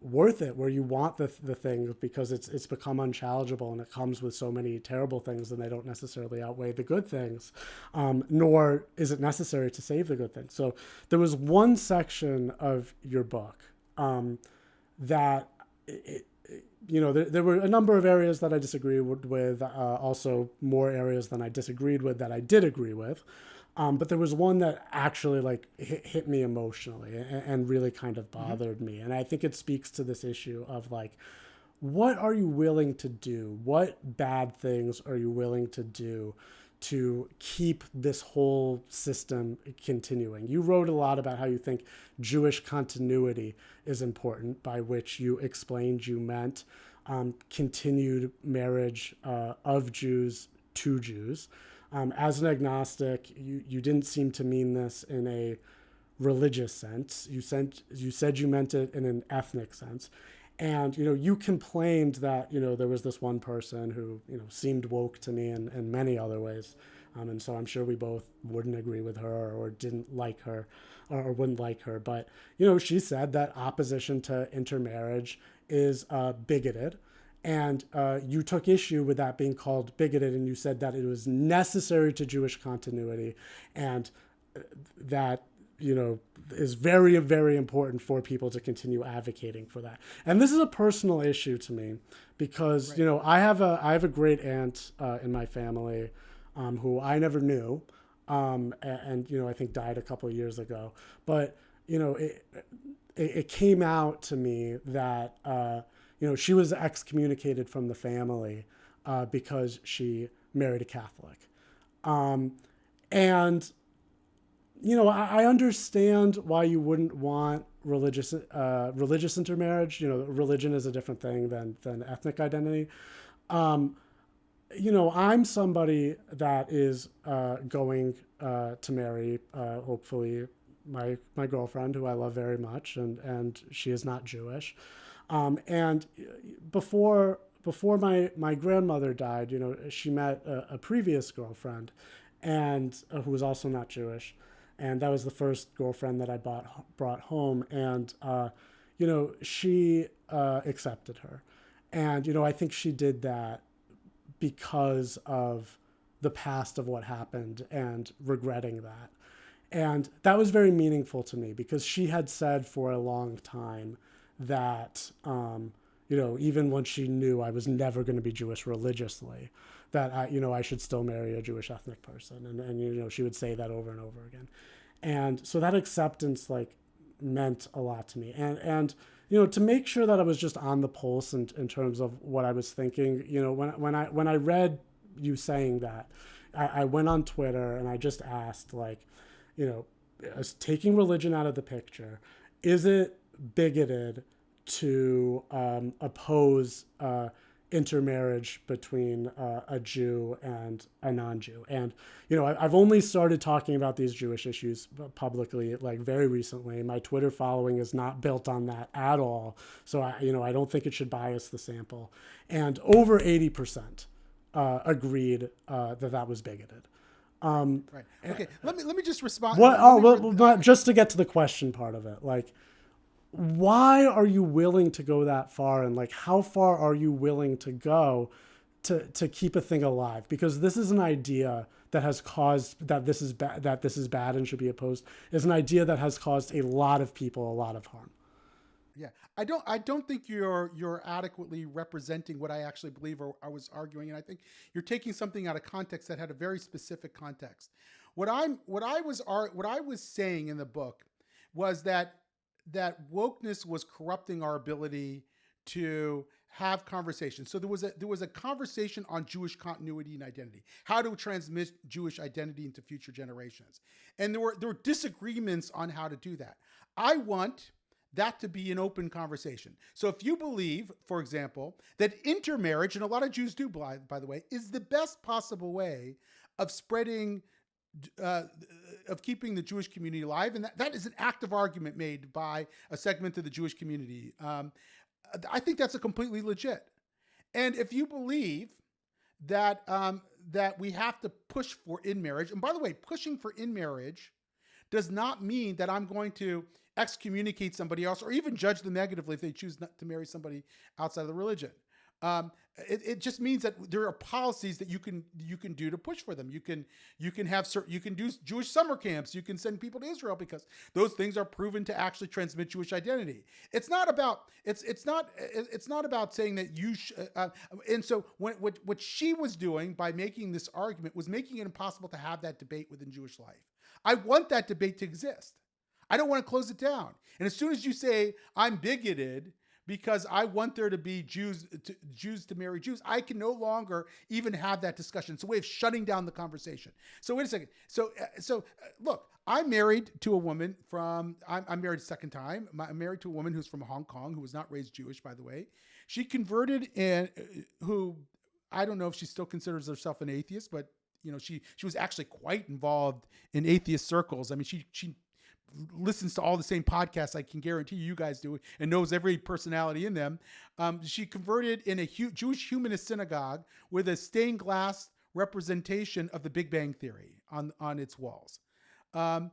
worth it, where you want the thing because it's become unchallengeable and it comes with so many terrible things and they don't necessarily outweigh the good things, nor is it necessary to save the good things. So there was one section of your book that there were a number of areas that I disagreed with, also more areas than I disagreed with that I did agree with. But there was one that actually hit me emotionally and really kind of bothered me. And I think it speaks to this issue of what are you willing to do? What bad things are you willing to do to keep this whole system continuing? You wrote a lot about how you think Jewish continuity is important, by which you explained you meant continued marriage of Jews to Jews. As an agnostic, you didn't seem to mean this in a religious sense. You said you meant it in an ethnic sense. And, you complained that, there was this one person who, seemed woke to me in many other ways. And so I'm sure we both wouldn't agree with her or didn't like her or wouldn't like her. But, she said that opposition to intermarriage is bigoted. And you took issue with that being called bigoted, and you said that it was necessary to Jewish continuity, and that is very, very important for people to continue advocating for that. And this is a personal issue to me because, I have a great aunt in my family who I never knew, and I think died a couple of years ago. But it came out to me that, she was excommunicated from the family because she married a Catholic. And, I understand why you wouldn't want religious intermarriage. Religion is a different thing than ethnic identity. I'm somebody that is going to marry, hopefully, my girlfriend, who I love very much, and she is not Jewish. And before my grandmother died, she met a previous girlfriend, and who was also not Jewish, and that was the first girlfriend that I brought home, and she accepted her, and I think she did that because of the past of what happened and regretting that. And that was very meaningful to me because she had said for a long time that, even when she knew I was never going to be Jewish religiously, that I should still marry a Jewish ethnic person. And she would say that over and over again. And so that acceptance meant a lot to me. And to make sure that I was just on the pulse in terms of what I was thinking, when I read you saying that, I went on Twitter and I just asked, taking religion out of the picture, is it bigoted to oppose intermarriage between a Jew and a non-Jew? And I've only started talking about these Jewish issues publicly very recently. My Twitter following is not built on that at all, so I don't think it should bias the sample. And over 80% agreed that was bigoted. Right. Okay. Let me just respond. But just to get to the question part of it, why are you willing to go that far, and how far are you willing to go to keep a thing alive? Because this is an idea that has caused that this is bad and should be opposed. Is an idea that has caused a lot of people a lot of harm. Yeah, I don't think you're adequately representing what I actually believe or I was arguing, and I think you're taking something out of context that had a very specific context. What I was saying in the book was that wokeness was corrupting our ability to have conversations. So there was a conversation on Jewish continuity and identity, how to transmit Jewish identity into future generations, and there were disagreements on how to do that. I want that to be an open conversation. So if you believe, for example, that intermarriage, and a lot of Jews do, by the way, is the best possible way of spreading, of keeping the Jewish community alive, and that is an active argument made by a segment of the Jewish community. I think that's a completely legit. And if you believe that that we have to push for in-marriage, and by the way, pushing for in-marriage does not mean that I'm going to excommunicate somebody else or even judge them negatively if they choose not to marry somebody outside of the religion. It just means that there are policies that you can do to push for them. You can do Jewish summer camps. You can send people to Israel because those things are proven to actually transmit Jewish identity. It's not about saying that you and so what she was doing by making this argument was making it impossible to have that debate within Jewish life. I want that debate to exist. I don't want to close it down. And as soon as you say I'm bigoted because I want there to be Jews to marry Jews, I can no longer even have that discussion. It's a way of shutting down the conversation. So wait a second. So look, I'm married to a woman I'm married a second time. I'm married to a woman who's from Hong Kong, who was not raised Jewish, by the way. She converted, and who I don't know if she still considers herself an atheist, but she was actually quite involved in atheist circles. I mean, she listens to all the same podcasts I can guarantee you guys do, and knows every personality in them. She converted in a Jewish humanist synagogue with a stained glass representation of the Big Bang Theory on its walls. Again,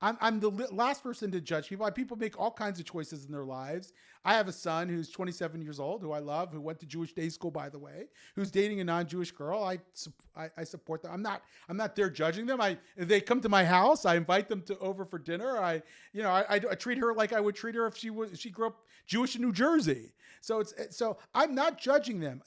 I'm the last person to judge people. People make all kinds of choices in their lives. I have a son who's 27 years old, who I love, who went to Jewish day school, by the way, who's dating a non-Jewish girl. I support them. I'm not there judging them. If they come to my house, I invite them over for dinner. I treat her like I would treat her if she grew up Jewish in New Jersey. So I'm not judging them.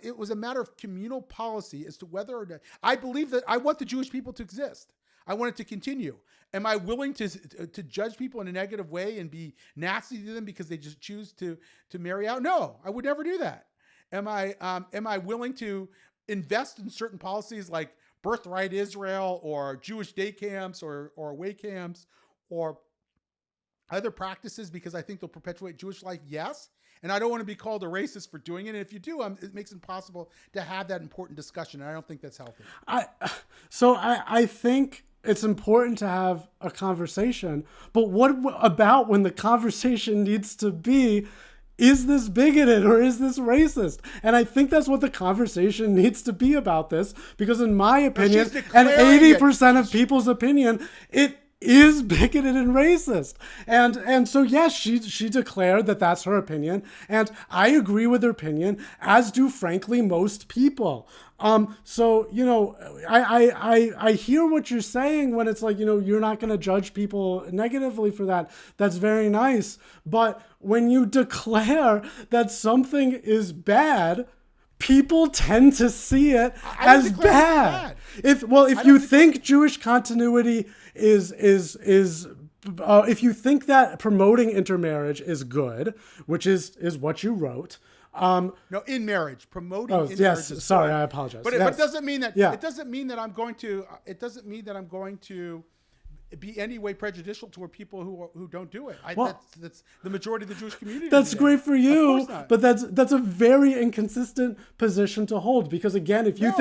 It was a matter of communal policy as to whether or not I believe that I want the Jewish people to exist. I want it to continue. Am I willing to judge people in a negative way and be nasty to them because they just choose to marry out? No, I would never do that. Am I willing to invest in certain policies like birthright Israel or Jewish day camps or away camps or other practices because I think they'll perpetuate Jewish life? Yes. And I don't want to be called a racist for doing it. And if you do, it makes it impossible to have that important discussion. And I don't think that's healthy. I think it's important to have a conversation, but what about when the conversation needs to be, is this bigoted or is this racist? And I think that's what the conversation needs to be about this, because in my opinion, and 80% of people's opinion, it is bigoted and racist. And so yes, she declared that that's her opinion, and I agree with her opinion, as do frankly most people. So, you know, I hear what you're saying when it's like, you know, you're not going to judge people negatively for that. That's very nice. But when you declare that something is bad, people tend to see it as bad. If you think Jewish continuity is if you think that promoting intermarriage is good, which is what you wrote. No, in marriage, promoting. Oh, in yes. marriage Sorry, I apologize. But yes. it doesn't mean that. Yeah. It doesn't mean that I'm going to. It doesn't mean that I'm going to be any way prejudicial toward people who don't do it. That's the majority of the Jewish community. That's today. great for you, Of course not. but that's a very inconsistent position to hold, because again, if you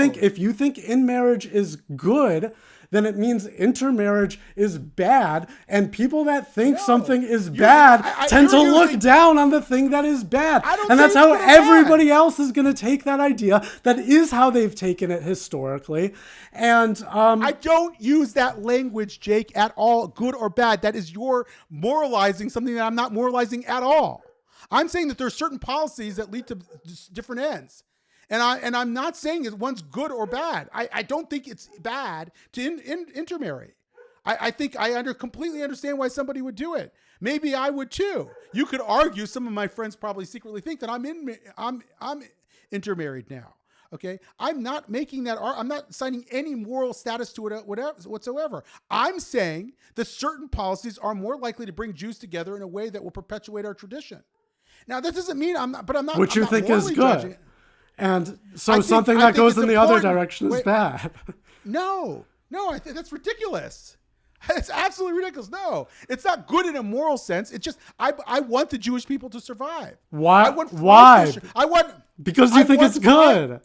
think in marriage is good, then it means intermarriage is bad, and people that think something is bad tend to look down on the thing that is bad. And that's how everybody else is going to take that idea. That is how they've taken it historically. And I don't use that language, Jake, at all, good or bad. That is your moralizing something that I'm not moralizing at all. I'm saying that there are certain policies that lead to different ends. And I'm not saying that one's good or bad. I don't think it's bad to intermarry. I think I completely understand why somebody would do it. Maybe I would too. You could argue, some of my friends probably secretly think that I'm intermarried now. Okay, I'm not making that. I'm not assigning any moral status to it whatsoever. I'm saying that certain policies are more likely to bring Jews together in a way that will perpetuate our tradition. Now, that doesn't mean I'm not. But I'm not. Which you think is good. Judging. And so something that goes in the other direction is bad. No, I think that's ridiculous. It's absolutely ridiculous. No, it's not good in a moral sense. It's just I want the Jewish people to survive. Why? Why? Because you think it's good.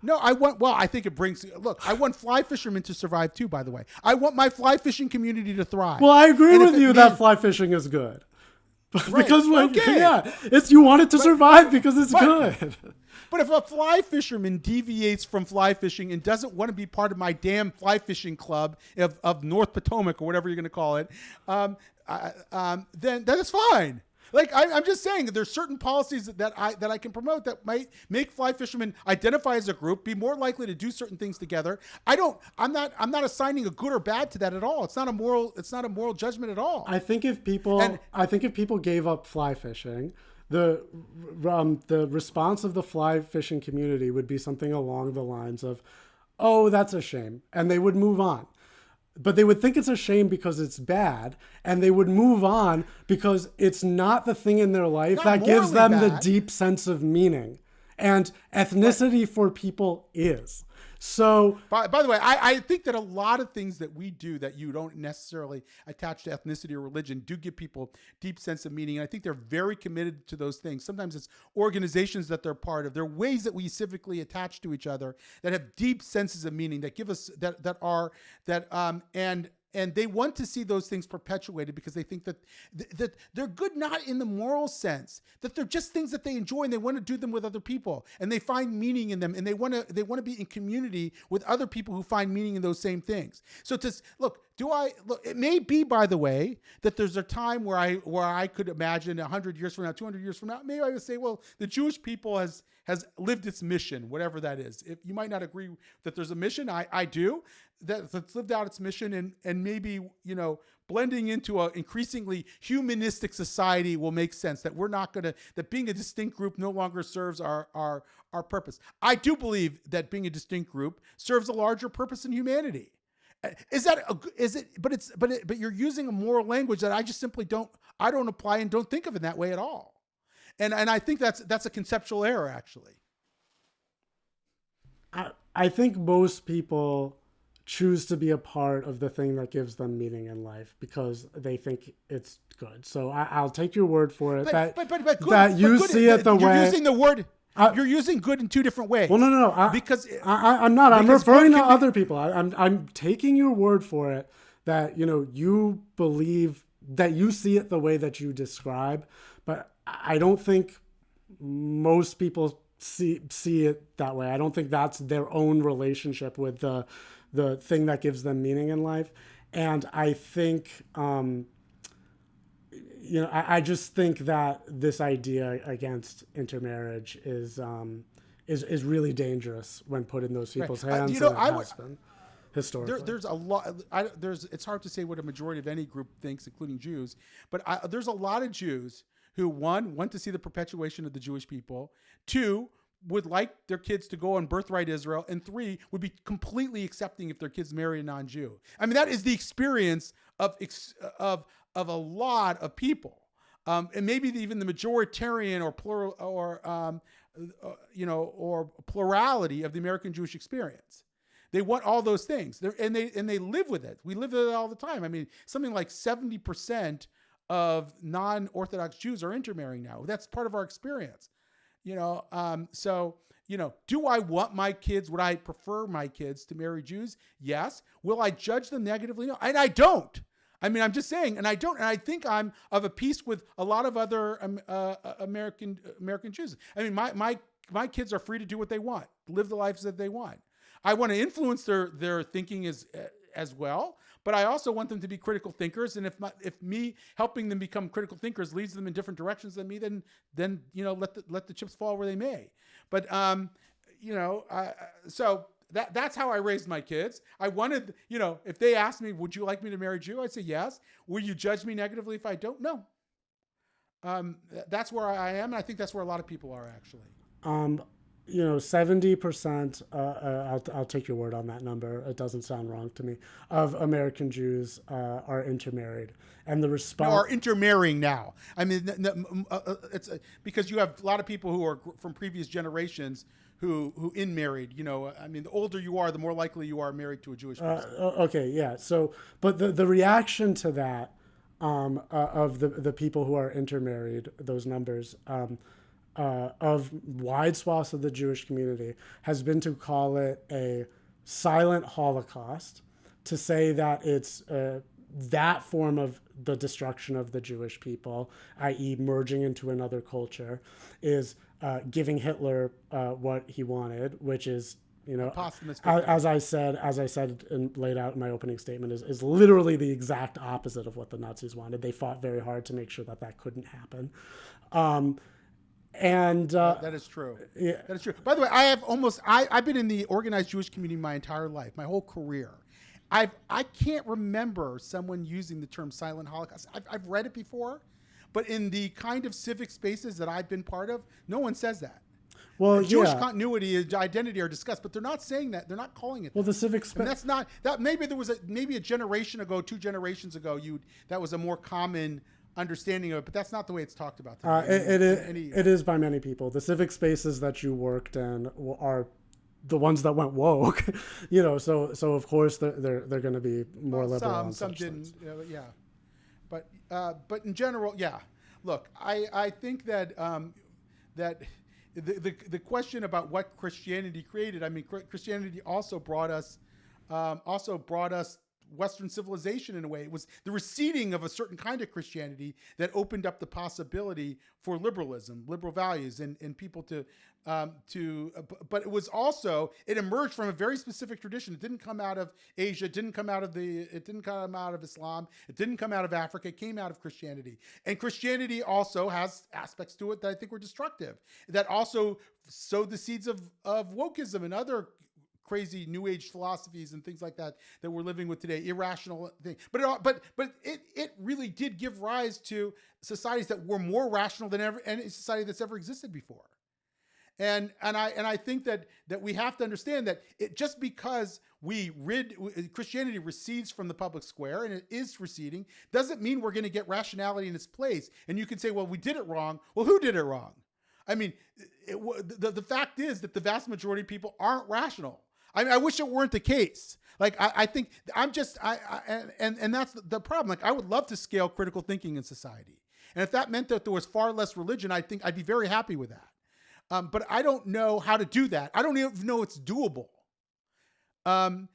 No, I think it brings, look, I want fly fishermen to survive too, by the way. I want my fly fishing community to thrive. Well, I agree with you that fly fishing is good. Because, you want it to survive because it's good. But if a fly fisherman deviates from fly fishing and doesn't want to be part of my damn fly fishing club of North Potomac or whatever you're going to call it, then that is fine. Like I'm just saying that there's certain policies that I can promote that might make fly fishermen identify as a group, be more likely to do certain things together. I'm not assigning a good or bad to that at all. It's not a moral judgment at all. I think if people gave up fly fishing, the response of the fly fishing community would be something along the lines of, "Oh, that's a shame," and they would move on. But they would think it's a shame because it's bad, and they would move on because it's not the thing in their life that gives them the deep sense of meaning. And ethnicity for people is. So, by the way, I think that a lot of things that we do that you don't necessarily attach to ethnicity or religion do give people deep sense of meaning. And I think they're very committed to those things. Sometimes it's organizations that they're part of. There are ways that we civically attach to each other that have deep senses of meaning that give us and they want to see those things perpetuated because they think that they're good, not in the moral sense, that they're just things that they enjoy and they want to do them with other people and they find meaning in them and they want to be in community with other people who find meaning in those same things. So it may be, by the way, that there's a time where I could imagine 100 years from now, 200 years from now, maybe I would say, well, the Jewish people has lived its mission, whatever that is. If you might not agree that there's a mission, I do. That's lived out its mission, and maybe, blending into an increasingly humanistic society will make sense. That being a distinct group no longer serves our purpose. I do believe that being a distinct group serves a larger purpose in humanity. But you're using a moral language that I just simply don't apply and don't think of in that way at all. And I think that's a conceptual error, actually. I think most people choose to be a part of the thing that gives them meaning in life because they think it's good. So I'll take your word for it. See it the way you're using the word. You're using good in two different ways. Well, no. Because I'm not. I'm referring to other people. I'm taking your word for it that you believe that you see it the way that you describe, but I don't think most people see it that way. I don't think that's their own relationship with the thing that gives them meaning in life. And I think I just think that this idea against intermarriage is really dangerous when put in those people's hands. Historically, there's a lot. It's hard to say what a majority of any group thinks, including Jews. But there's a lot of Jews who, one, want to see the perpetuation of the Jewish people, two, would like their kids to go on birthright Israel, and three, would be completely accepting if their kids marry a non-Jew. I mean, that is the experience of a lot of people, and maybe even the majoritarian or plural or plurality of the American Jewish experience. They want all those things, and they live with it. We live with it all the time. I mean, something like 70% of non-Orthodox Jews are intermarrying now. That's part of our experience. So do I want my kids? Would I prefer my kids to marry Jews? Yes. Will I judge them negatively? No. And I don't. I mean, I'm just saying, and I don't. And I think I'm of a piece with a lot of other American Jews. I mean, my kids are free to do what they want, live the lives that they want. I want to influence their thinking as well, but I also want them to be critical thinkers. And if me helping them become critical thinkers leads them in different directions than me, then let the chips fall where they may. But so that's how I raised my kids. I wanted, if they asked me, would you like me to marry a Jew? I'd say yes. Will you judge me negatively if I don't? No. That's where I am, and I think that's where a lot of people are actually. 70%, I'll take your word on that number. It doesn't sound wrong to me, of American Jews are intermarried. And the response... are intermarrying now. I mean, it's because you have a lot of people who are from previous generations who in-married. I mean, the older you are, the more likely you are married to a Jewish person. Okay, yeah. So, but the reaction to that of the people who are intermarried, those numbers... of wide swaths of the Jewish community has been to call it a silent Holocaust, to say that it's that form of the destruction of the Jewish people, i.e. merging into another culture, is giving Hitler what he wanted, which is, as I said and laid out in my opening statement, is literally the exact opposite of what the Nazis wanted. They fought very hard to make sure that couldn't happen. And that is true. Yeah. That is true. By the way, I've been in the organized Jewish community my entire life, my whole career. I can't remember someone using the term silent Holocaust. I've read it before, but in the kind of civic spaces that I've been part of, no one says that. Well, Jewish continuity and identity are discussed, but they're not saying that. They're not calling it. Well, the civic space. That's not that. Maybe there was a generation ago, 2 generations ago, that was a more common understanding of it, but that's not the way it's talked about today. It is by many people. The civic spaces that you worked in are the ones that went woke, so of course they're going to be more liberal. Some didn't, yeah, but in general, yeah. Look, I think that that the question about what Christianity created. I mean, Christianity also brought us Western civilization in a way. It was the receding of a certain kind of Christianity that opened up the possibility for liberalism, liberal values, and people but it was also, it emerged from a very specific tradition. It didn't come out of Asia, it didn't come out of Islam, it didn't come out of Africa, it came out of Christianity. And Christianity also has aspects to it that I think were destructive, that also sowed the seeds of wokeism and other crazy new age philosophies and things like that we're living with today, irrational thing. But it really did give rise to societies that were more rational than any society that's ever existed before. I think that we have to understand that just because Christianity recedes from the public square, and it is receding, doesn't mean we're going to get rationality in its place. And you can say, well, we did it wrong. Well, who did it wrong? I mean, the fact is that the vast majority of people aren't rational. I wish it weren't the case. Like, I think I'm just, and that's the problem. Like, I would love to scale critical thinking in society. And if that meant that there was far less religion, I think I'd be very happy with that. But I don't know how to do that. I don't even know it's doable. And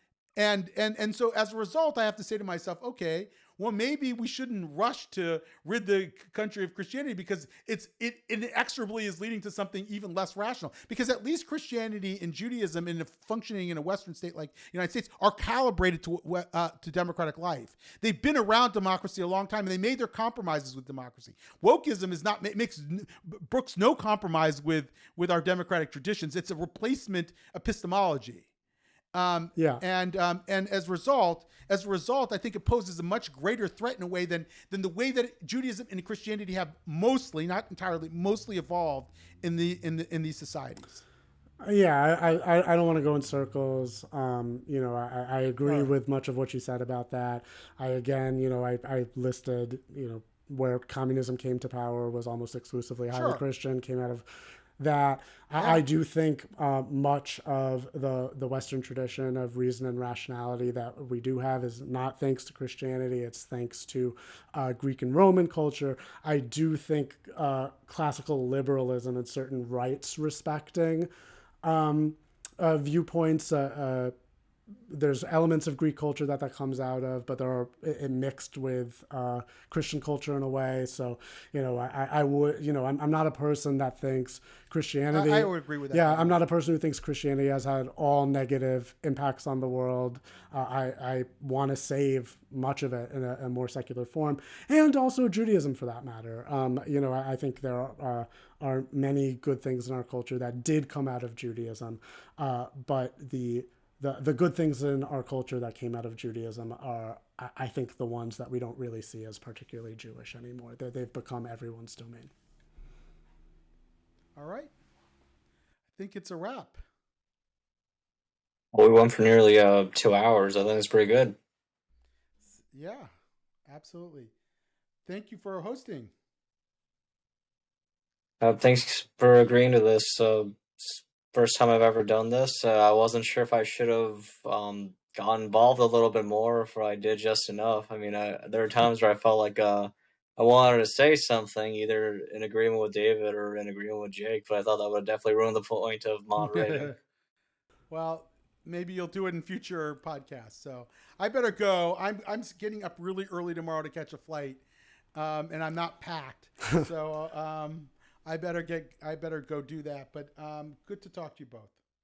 so as a result, I have to say to myself, okay, well, maybe we shouldn't rush to rid the country of Christianity, because it inexorably is leading to something even less rational. Because at least Christianity and Judaism, in functioning in a Western state like the United States, are calibrated to democratic life. They've been around democracy a long time, and they made their compromises with democracy. Wokeism brooks no compromise with our democratic traditions. It's a replacement epistemology. And as a result, I think it poses a much greater threat in a way than the way that Judaism and Christianity have mostly, not entirely, mostly evolved in these societies. Yeah, I don't want to go in circles. I agree with much of what you said about that. I listed, where communism came to power was almost exclusively highly Christian, came out of that. I do think much of the Western tradition of reason and rationality that we do have is not thanks to Christianity. It's thanks to Greek and Roman culture. I do think classical liberalism and certain rights respecting viewpoints, there's elements of Greek culture that comes out of, but it mixed with Christian culture in a way. So, I would, I'm not a person that thinks Christianity. I would agree with that. Yeah, I'm not a person who thinks Christianity has had all negative impacts on the world. I want to save much of it in a more secular form, and also Judaism for that matter. I think there are many good things in our culture that did come out of Judaism, but the good things in our culture that came out of Judaism are, I think, the ones that we don't really see as particularly Jewish anymore. They've become everyone's domain. All right. I think it's a wrap. Well, we went for nearly 2 hours. I think it's pretty good. Yeah, absolutely. Thank you for hosting. Thanks for agreeing to this. First time I've ever done this. I wasn't sure if I should have got involved a little bit more, or if I did just enough. I mean, there are times where I felt like I wanted to say something, either in agreement with David or in agreement with Jake, but I thought that would definitely ruin the point of moderating. Well, maybe you'll do it in future podcasts. So I better go. I'm getting up really early tomorrow to catch a flight, and I'm not packed. So I better go do that. But good to talk to you both.